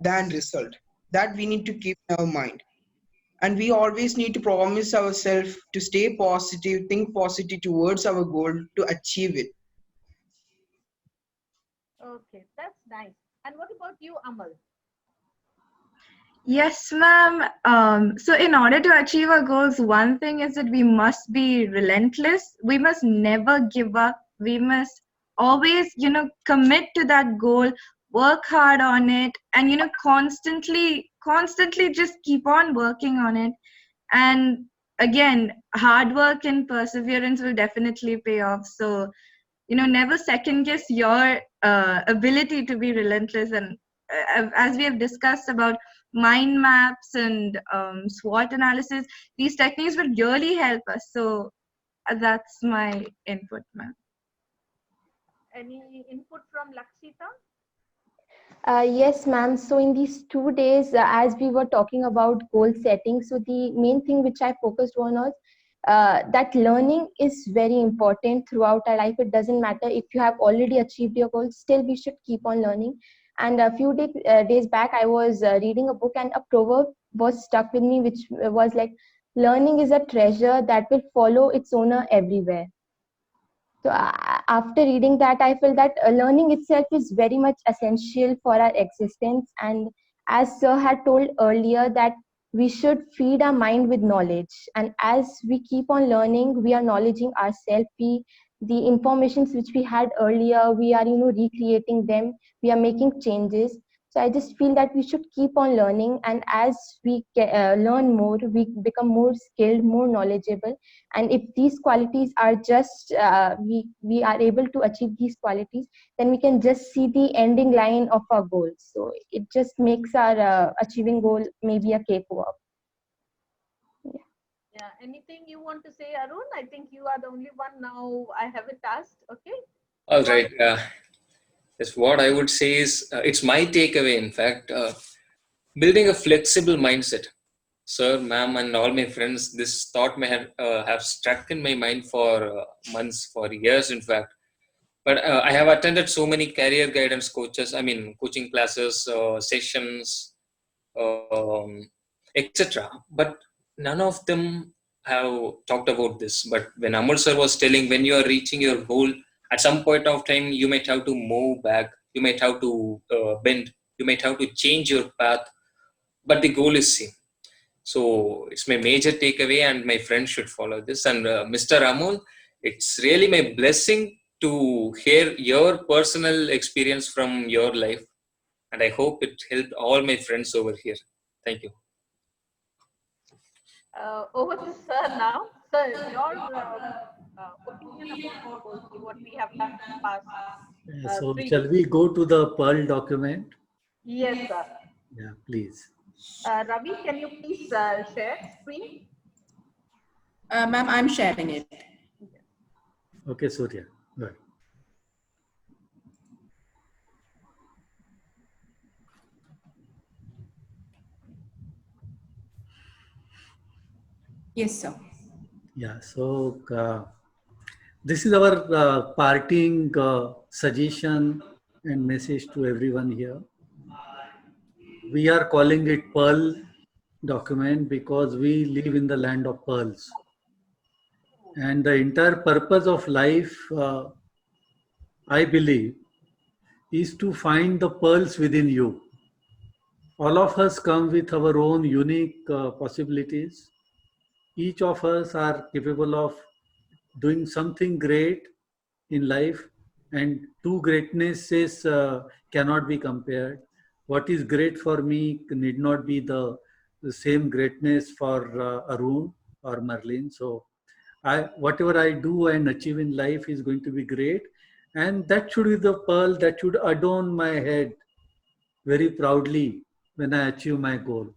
Speaker 8: than result. That we need to keep in our mind. And we always need to promise ourselves to stay positive, think positive towards our goal to achieve it.
Speaker 2: Okay, that's nice. And what about you, Amal?
Speaker 9: Yes, ma'am. So in order to achieve our goals, one thing is that we must be relentless. We must never give up. We must always, commit to that goal, work hard on it, and, constantly just keep on working on it. And again, hard work and perseverance will definitely pay off. So, never second guess your ability to be relentless. And as we have discussed about mind maps and SWOT analysis, these techniques will really help us. So that's my input, ma'am.
Speaker 2: Any input from Lakshita?
Speaker 5: Yes, ma'am. So in these 2 days, as we were talking about goal setting, so the main thing which I focused on was that learning is very important throughout our life. It doesn't matter if you have already achieved your goals, still we should keep on learning. And a few days back, I was reading a book and a proverb was stuck with me, which was like, learning is a treasure that will follow its owner everywhere. So after reading that, I feel that learning itself is very much essential for our existence. And as Sir had told earlier, that we should feed our mind with knowledge. And as we keep on learning, we are knowledging ourselves. The informations which we had earlier, we are recreating them. We are making changes. So I just feel that we should keep on learning. And as we learn more, we become more skilled, more knowledgeable. And if these qualities are just we are able to achieve these qualities, then we can just see the ending line of our goals. So it just makes our achieving goal maybe a cakewalk.
Speaker 2: Yeah, anything you want to say, Arun? I think you are the only one now I haven't asked. Okay.
Speaker 6: All right. Yes, what I would say is it's my takeaway, in fact, building a flexible mindset. Sir, ma'am, and all my friends, this thought may have struck in my mind for months, for years, in fact. But I have attended so many career guidance coaching classes, sessions, etc. But none of them have talked about this. But when Amal sir was telling, when you are reaching your goal, at some point of time, you might have to move back, you might have to bend, you might have to change your path, but the goal is same. So it's my major takeaway, and my friends should follow this. And Mr. Amol, it's really my blessing to hear your personal experience from your life, and I hope it helped all my friends over here. Thank you.
Speaker 2: Over to Sir now. Sir, your opinion about what we have done in the past
Speaker 4: So
Speaker 2: 3
Speaker 4: shall
Speaker 2: days.
Speaker 4: we go to the Pearl document?
Speaker 2: Yes, sir.
Speaker 4: Yeah, please.
Speaker 2: Ravi, can you please share screen?
Speaker 1: Ma'am, I'm sharing it.
Speaker 4: Okay, Surya. Go ahead.
Speaker 1: Yes, sir.
Speaker 4: Yeah, so this is our parting suggestion and message to everyone here. We are calling it Pearl document because we live in the land of pearls. And the entire purpose of life, I believe, is to find the pearls within you. All of us come with our own unique possibilities. Each of us are capable of doing something great in life, and two greatnesses cannot be compared. What is great for me need not be the same greatness for Arun or Merlin. So whatever I do and achieve in life is going to be great, and that should be the pearl that should adorn my head very proudly when I achieve my goal.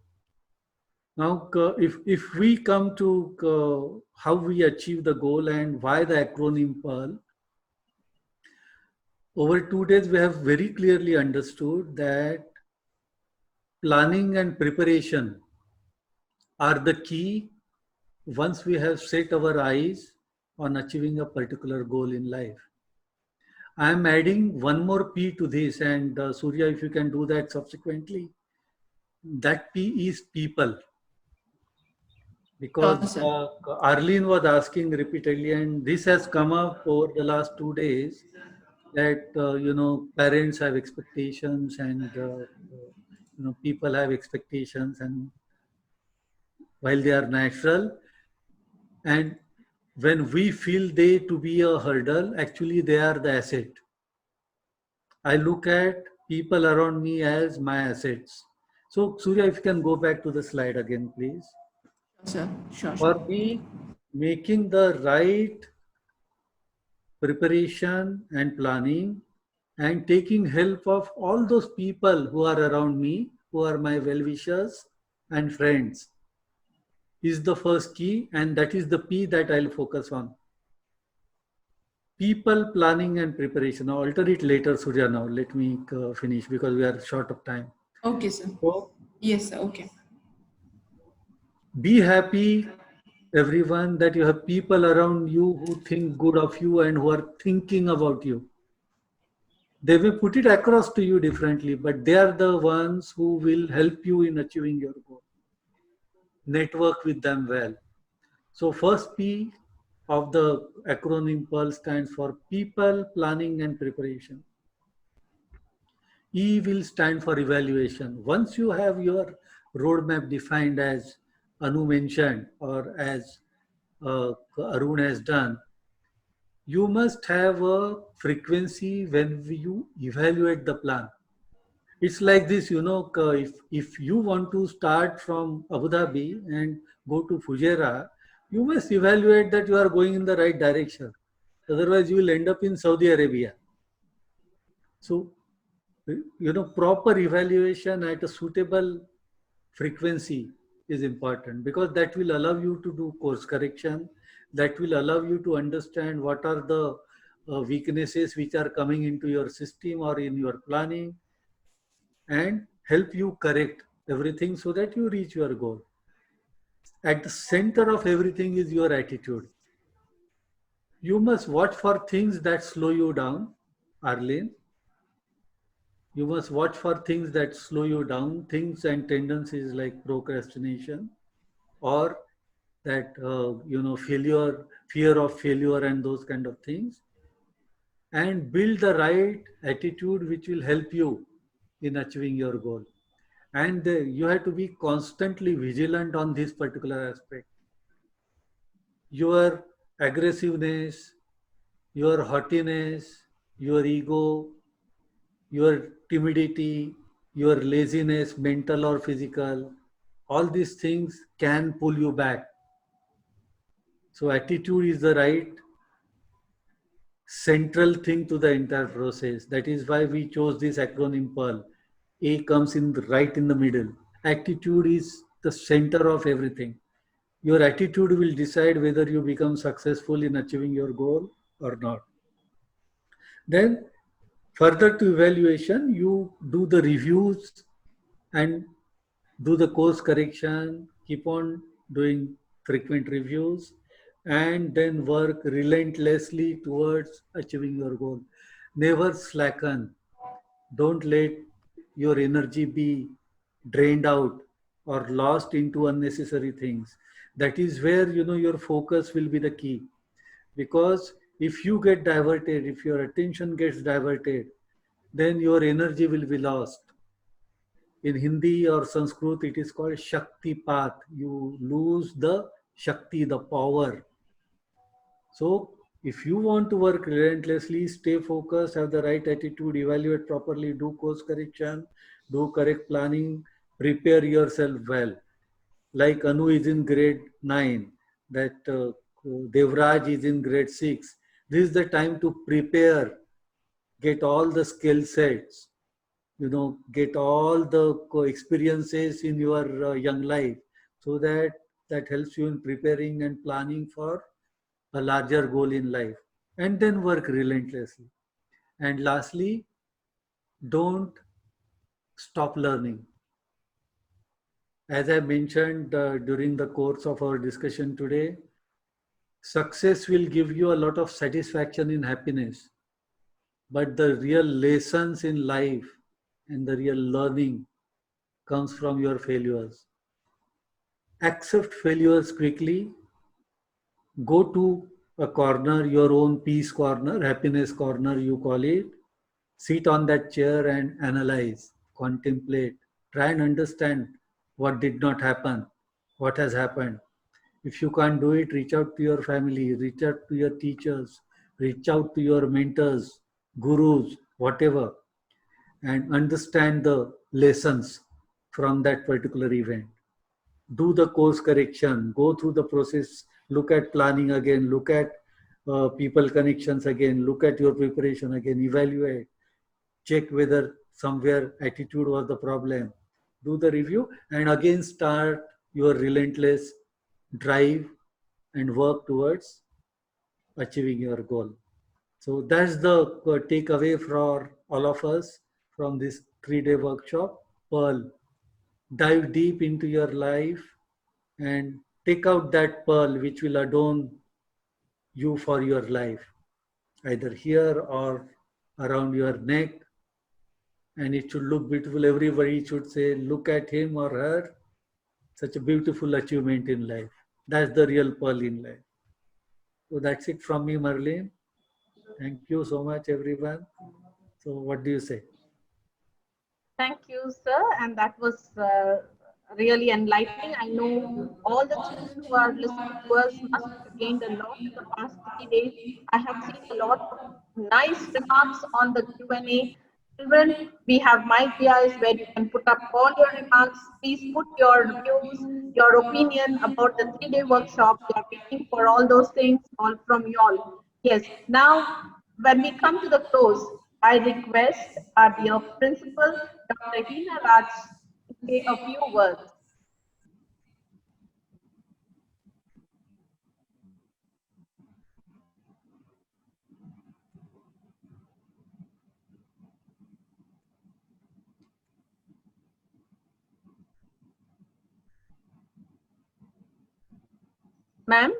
Speaker 4: Now, if we come to how we achieve the goal and why the acronym PEARL, over 2 days we have very clearly understood that planning and preparation are the key once we have set our eyes on achieving a particular goal in life. I am adding one more P to this, and Surya, if you can do that subsequently. That P is people. because
Speaker 1: sir.
Speaker 4: Arlene was asking repeatedly, and this has come up over the last 2 days, that parents have expectations, and people have expectations, and while they are natural, and when we feel they to be a hurdle, actually they are the asset. I look at people around me as my assets. So Surya, if you can go back to the slide again, please.
Speaker 1: Sure, sure,
Speaker 4: For
Speaker 1: sure.
Speaker 4: me, making the right preparation and planning, and taking help of all those people who are around me, who are my well-wishers and friends, is the first key, and that is the P that I'll focus on. People, planning and preparation. I'll alter it later, Surya. Now let me finish because we are short of time.
Speaker 1: Okay, sir.
Speaker 4: So
Speaker 1: Yes, sir. Okay.
Speaker 4: be happy, everyone, that you have people around you who think good of you and who are thinking about you. They may put it across to you differently, but they are the ones who will help you in achieving your goal. Network with them well. So first P of the acronym PEARL stands for people, planning and preparation. E will stand for evaluation. Once you have your roadmap defined, as Anu mentioned, or as Arun has done, you must have a frequency when you evaluate the plan. It's like this, if you want to start from Abu Dhabi and go to Fujairah, you must evaluate that you are going in the right direction. Otherwise, you will end up in Saudi Arabia. So, proper evaluation at a suitable frequency is important, because that will allow you to do course correction, that will allow you to understand what are the weaknesses which are coming into your system or in your planning, and help you correct everything so that you reach your goal. At the center of everything is your attitude. You must watch for things that slow you down, Arlene. You must watch for things that slow you down, things and tendencies like procrastination, or that failure, fear of failure and those kind of things, and build the right attitude which will help you in achieving your goal. And you have to be constantly vigilant on this particular aspect. Your aggressiveness, your haughtiness, your ego, your timidity, your laziness, mental or physical, all these things can pull you back. So attitude is the right central thing to the entire process. That is why we chose this acronym PEARL. A comes in right in the middle. Attitude is the center of everything. Your attitude will decide whether you become successful in achieving your goal or not. Then further to evaluation, you do the reviews and do the course correction, keep on doing frequent reviews, and then work relentlessly towards achieving your goal. Never slacken. Don't let your energy be drained out or lost into unnecessary things. That is where your focus will be the key. Because if you get diverted, if your attention gets diverted, then your energy will be lost. In Hindi or Sanskrit, it is called Shakti Path. You lose the Shakti, the power. So, if you want to work relentlessly, stay focused, have the right attitude, evaluate properly, do course correction, do correct planning, prepare yourself well. Like Anu is in grade 9, that Devraj is in grade 6. This is the time to prepare, get all the skill sets, get all the experiences in your young life, so that helps you in preparing and planning for a larger goal in life, and then work relentlessly. And lastly, don't stop learning. As I mentioned during the course of our discussion today, success will give you a lot of satisfaction and happiness, but the real lessons in life and the real learning comes from your failures. accept failures quickly, go to a corner, your own peace corner, happiness corner, you call it. Sit on that chair and analyze, contemplate, try and understand what did not happen, what has happened. If you can't do it, reach out to your family, reach out to your teachers, reach out to your mentors, gurus, whatever, and understand the lessons from that particular event. Do the course correction, go through the process, look at planning again, look at people connections again, look at your preparation again, evaluate, check whether somewhere attitude was the problem, do the review, and again start your relentless drive and work towards achieving your goal. So that's the takeaway for all of us from this 3-day workshop. Pearl, dive deep into your life and take out that pearl which will adorn you for your life, either here or around your neck, and it should look beautiful. Everybody should say, look at him or her. Such a beautiful achievement in life. That's the real pearl in life. So that's it from me, Marlene. Thank you so much, everyone. So what do you say?
Speaker 2: Thank you, sir. And that was really enlightening. I know all the children who are listening to us must have gained a lot in the past 3 days. I have seen a lot of nice remarks on the Q&A. Children, we have mic DIs where you can put up all your remarks. Please put your views, your opinion about the 3-day workshop. We are waiting for all those things, all from you all. Yes, now when we come to the close, I request our dear principal, Dr. Hina Raj, to say a few words. Ma'am?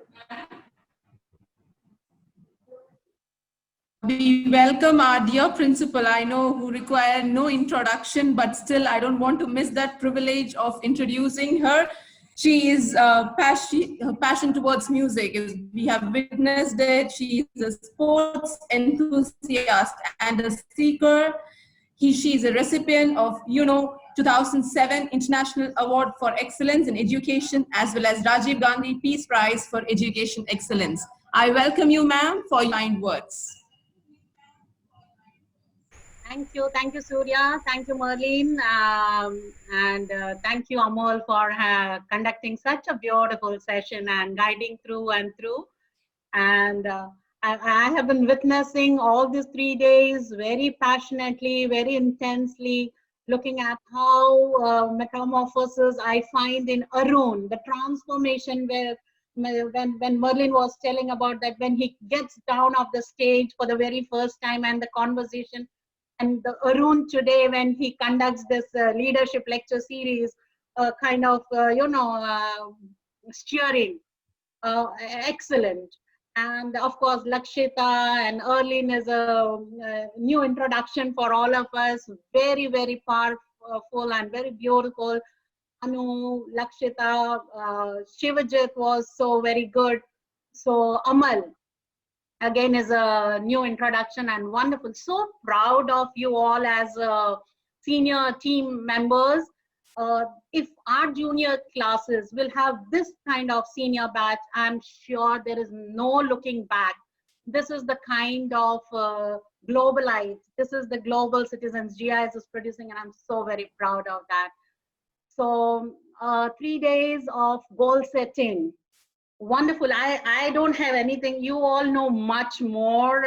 Speaker 1: We welcome our dear principal, I know, who require no introduction, but still I don't want to miss that privilege of introducing her. She is her passion towards music is, we have witnessed it. She is a sports enthusiast and a seeker. She is a recipient of, 2007 International Award for Excellence in Education, as well as Rajiv Gandhi Peace Prize for Education Excellence. I welcome you, ma'am, for your kind words.
Speaker 10: Thank you, Surya. Thank you, Merlin. And thank you, Amol, for conducting such a beautiful session and guiding through and through. And I have been witnessing all these 3 days very passionately, very intensely, looking at how metamorphosis I find in Arun, the transformation where when Merlin was telling about that, when he gets down off the stage for the very first time and the conversation, and the Arun today, when he conducts this leadership lecture series, kind of, steering, excellent. And of course, Lakshita and Erlin is a new introduction for all of us. Very, very powerful and very beautiful. Anu, Lakshita, Shivajit was so very good. So Amal, again, is a new introduction and wonderful. So proud of you all as senior team members. If our junior classes will have this kind of senior batch, I'm sure there is no looking back. This is the kind of globalites. This is the global citizens GIS is producing, and I'm so very proud of that. So 3 days of goal setting. Wonderful. I don't have anything. You all know much more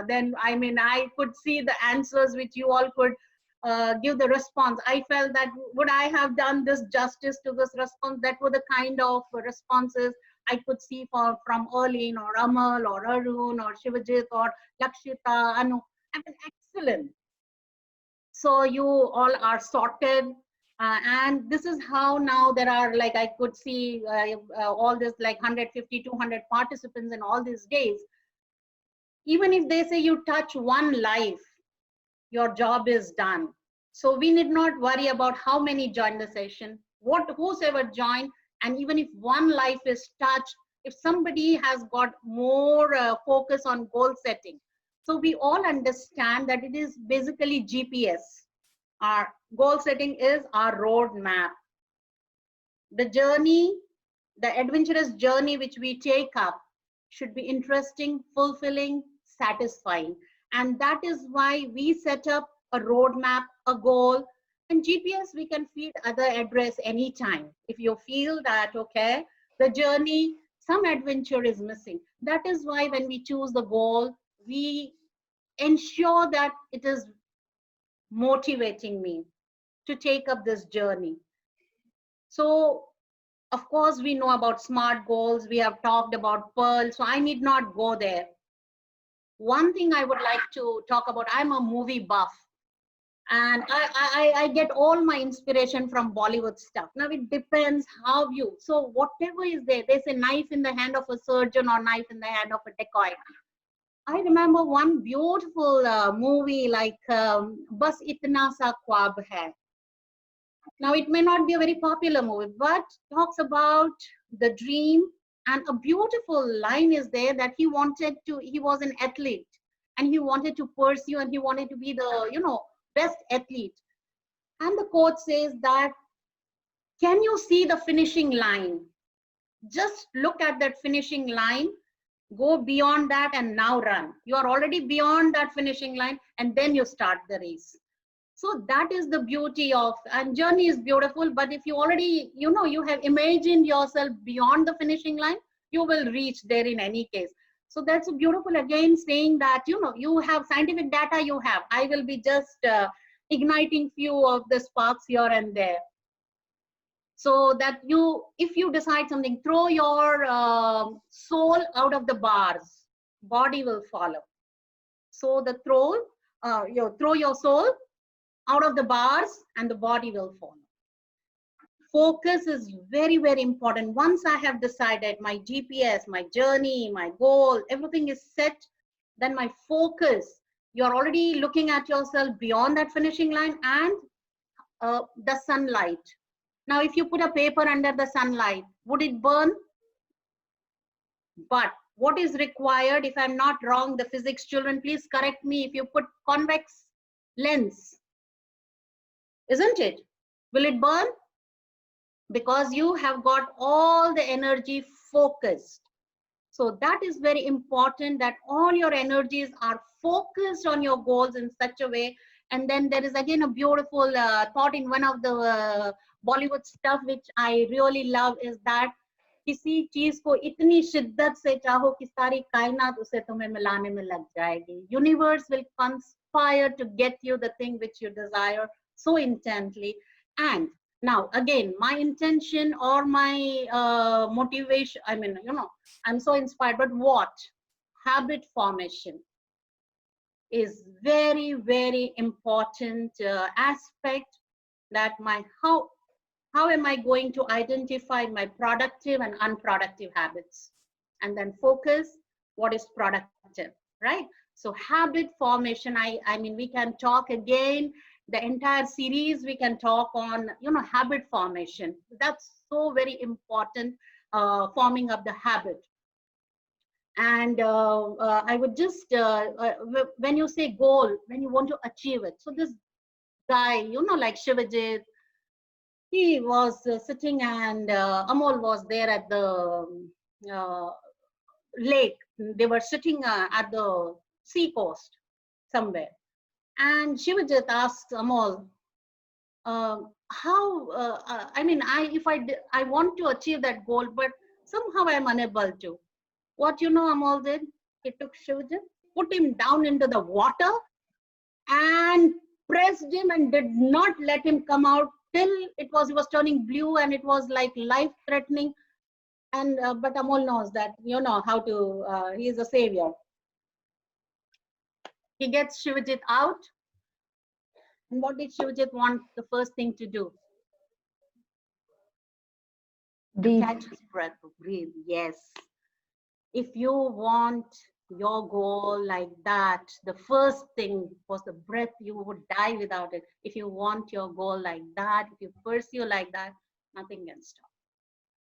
Speaker 10: than, I could see the answers which you all could give the response. I felt that would I have done this justice to this response? That were the kind of responses I could see from Erlin or Amal or Arun or Shivajit or Lakshita, Anu. Excellent. So you all are sorted. And this is how now there are, like, I could see all this, like 150, 200 participants in all these days. Even if they say you touch one life, your job is done. So we need not worry about how many join the session. Whosoever join, And even if one life is touched, if somebody has got more focus on goal setting. So we all understand that it is basically GPS. Our goal setting is our road map. The journey, the adventurous journey which we take up should be interesting, fulfilling, satisfying. And that is why we set up a roadmap, a goal, and GPS we can feed other address anytime. If you feel that, okay, the journey, some adventure is missing. That is why when we choose the goal, we ensure that it is motivating me to take up this journey. So of course, we know about SMART goals. We have talked about Pearl, so I need not go there. One thing I would like to talk about, I'm a movie buff, and I get all my inspiration from Bollywood stuff. Now it depends how you, so whatever is there, there's a knife in the hand of a surgeon or knife in the hand of a dacoit. I remember one beautiful movie like Bas Itna Sa Khwab Hai. Now, it may not be a very popular movie, but talks about the dream, and a beautiful line is there that he was an athlete and he wanted to pursue and he wanted to be the, best athlete. And the quote says that, can you see the finishing line? Just look at that finishing line, go beyond that and now run. You are already beyond that finishing line and then you start the race. So that is the beauty of, and journey is beautiful, but if you already, you have imagined yourself beyond the finishing line, you will reach there in any case. So that's beautiful, again, saying that, you have scientific data you have. I will be just igniting few of the sparks here and there. So that if you decide something, throw your soul out of the bars, body will follow. So the throw your soul out of the bars and the body will follow. Focus is very, very important. Once I have decided my GPS, my journey, my goal, everything is set, then my focus, you're already looking at yourself beyond that finishing line and the sunlight. Now, if you put a paper under the sunlight, would it burn? But what is required, if I'm not wrong, the physics children, please correct me, if you put convex lens, isn't it? Will it burn? Because you have got all the energy focused. So that is very important, that all your energies are focused on your goals in such a way. And then there is again a beautiful thought in one of the Bollywood stuff which I really love, is that किसी चीज को इतनी शिद्दत से चाहो कि सारी कायनात उसे तुम्हें मिलाने में लग जाएगी. Universe will conspire to get you the thing which you desire so intently. And now again, my intention or my motivation, I'm so inspired, but what? Habit formation is very, very important aspect, that how am I going to identify my productive and unproductive habits, and then focus what is productive, right? So habit formation, I mean, we can talk again, the entire series we can talk on, habit formation. That's so very important, forming up the habit. And I would just, when you say goal, when you want to achieve it. So this guy, like Shivajit, he was sitting, and Amol was there at the lake. They were sitting at the sea coast somewhere. And Shivajit asked Amol, I want to achieve that goal, but somehow I'm unable to. What Amol did? He took Shivajit, put him down into the water and pressed him and did not let him come out till he was turning blue and it was like life threatening. And but Amol knows that, how to, he is a savior. He gets Shivajit out. And what did Shivajit want the first thing to do?
Speaker 5: Breathe.
Speaker 10: To catch his breath, to breathe. Yes. If you want your goal like that, the first thing was the breath. You would die without it. If you want your goal like that, if you pursue like that, nothing can stop.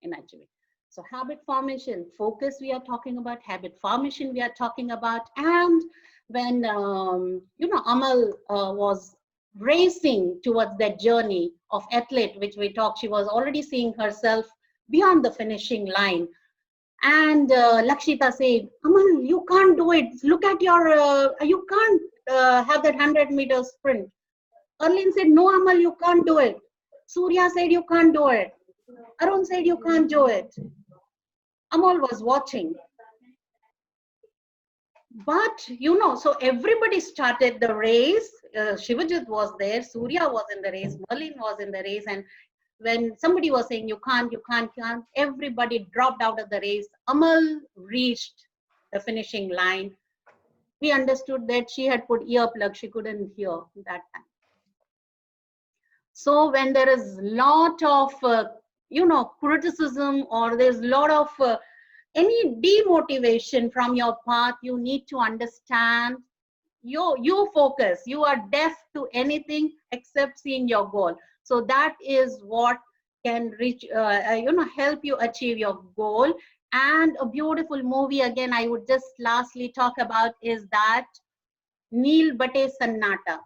Speaker 10: in achieving. So habit formation, focus, we are talking about habit formation, we are talking about. And when, Amal was racing towards that journey of athlete, which we talked, she was already seeing herself beyond the finishing line. And Lakshita said, Amal, you can't do it. Look at your, you can't have that 100-meter sprint. Arlene said, no, Amal, you can't do it. Surya said, you can't do it. Arun said, you can't do it. Amal was watching. But, so everybody started the race. Shivajit was there. Surya was in the race. Merlin was in the race. And when somebody was saying, you can't, everybody dropped out of the race. Amal reached the finishing line. We understood that she had put earplugs. She couldn't hear that time. So when there is lot of, criticism, or there's a lot of any demotivation from your path, you need to understand you focus. You are deaf to anything except seeing your goal. So that is what can reach, help you achieve your goal. And a beautiful movie, again, I would just lastly talk about is that Neel Bate Sannata.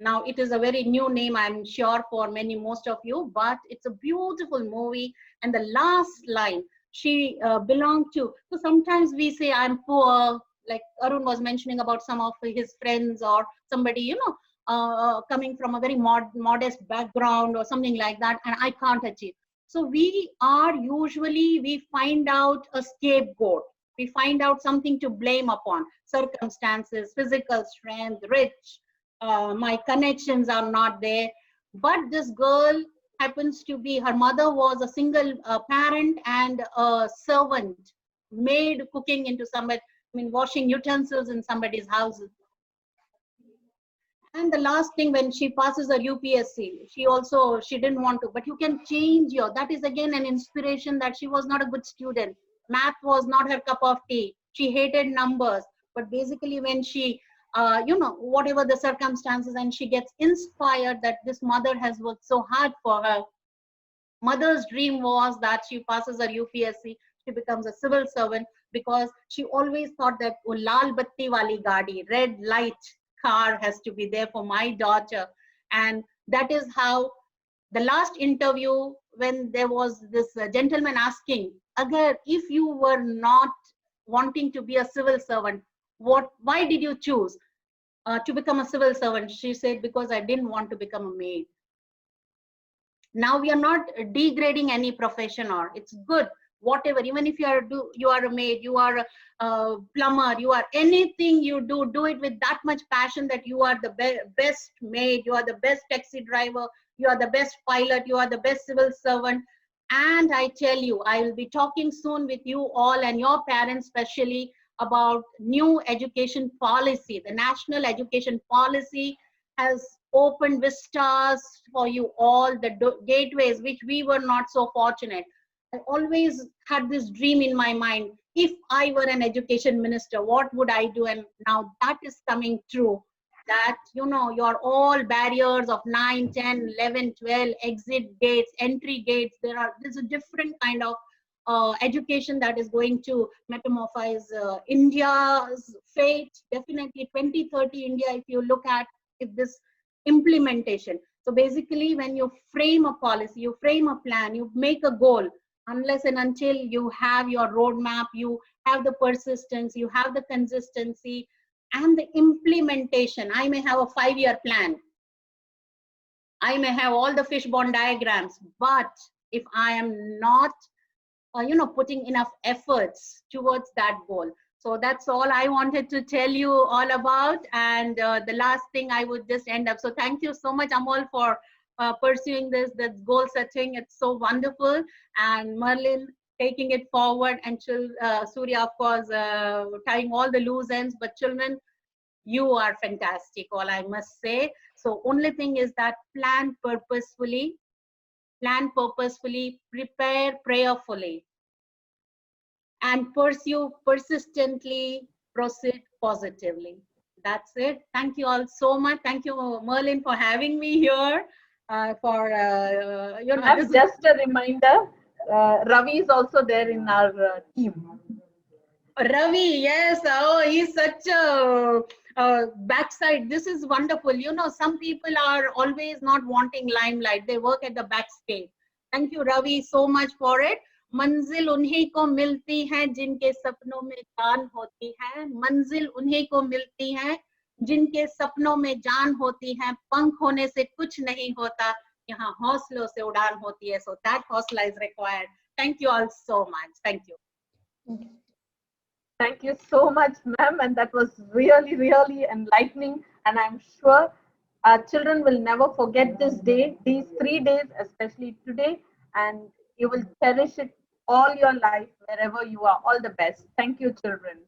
Speaker 10: Now, it is a very new name, I'm sure, for most of you, but it's a beautiful movie. And the last line, she belonged to, so sometimes we say, I'm poor, like Arun was mentioning about some of his friends or somebody, coming from a very modest background or something like that, and I can't achieve. So we find out a scapegoat. We find out something to blame upon, circumstances, physical strength, rich, my connections are not there. But this girl happens to be, her mother was a single parent and a servant, maid cooking into somebody, washing utensils in somebody's house. And the last thing, when she passes her UPSC, she didn't want to, but you can change that is again an inspiration, that she was not a good student. Math was not her cup of tea. She hated numbers, but basically when she, whatever the circumstances, and she gets inspired that this mother has worked so hard for her. Mother's dream was that she passes her UPSC, she becomes a civil servant, because she always thought that lal batti wali gaadi, red light car has to be there for my daughter. And that is how the last interview, when there was this gentleman asking, Agar, if you were not wanting to be a civil servant, why did you choose to become a civil servant? She said, because I didn't want to become a maid. Now we are not degrading any profession, or it's good, whatever, even if you are a maid, you are a plumber, you are anything you do it with that much passion, that you are the best maid, you are the best taxi driver, you are the best pilot, you are the best civil servant. And I tell you, I will be talking soon with you all and your parents especially about new education policy. The national education policy has opened vistas for you all, the gateways which we were not so fortunate. I always had this dream in my mind, if I were an education minister, what would I do? And now that is coming true, that your all barriers of 9, 10, 11, 12, exit gates, entry gates, there's a different kind of education that is going to metamorphose India's fate. Definitely 2030 India, if you look at this implementation. So basically, when you frame a policy, you frame a plan, you make a goal, unless and until you have your roadmap, you have the persistence, you have the consistency and the implementation. I may have a 5-year plan, I may have all the fishbone diagrams, but if I am not putting enough efforts towards that goal. So that's all I wanted to tell you all about. And the last thing I would just end up. So thank you so much, Amol, for pursuing this goal setting. It's so wonderful. And Merlin taking it forward, and Surya, of course, tying all the loose ends. But children, you are fantastic, all I must say. So only thing is that plan purposefully, prepare prayerfully, and pursue persistently, proceed positively. That's it. Thank you all so much. Thank you, Merlin, for having me here.
Speaker 2: Just a reminder, Ravi is also there in our team.
Speaker 10: Ravi, yes. Oh, he's such a backside. This is wonderful. You know, some people are always not wanting limelight. They work at the backstage. Thank you, Ravi, so much for it. मंजिल उन्हीं को मिलती है जिनके सपनों में जान होती है. मंजिल उन्हीं को मिलती है जिनके सपनों में जान होती है. पंख होने से कुछ नहीं होता. यहाँ हौसलों से उड़ान होती है. So that hostel is required. Thank you all so much. Thank you.
Speaker 2: Thank you so much, ma'am. And that was really, really enlightening. And I'm sure our children will never forget this day, these 3 days, especially today. And you will cherish it all your life, wherever you are. All the best. Thank you, children.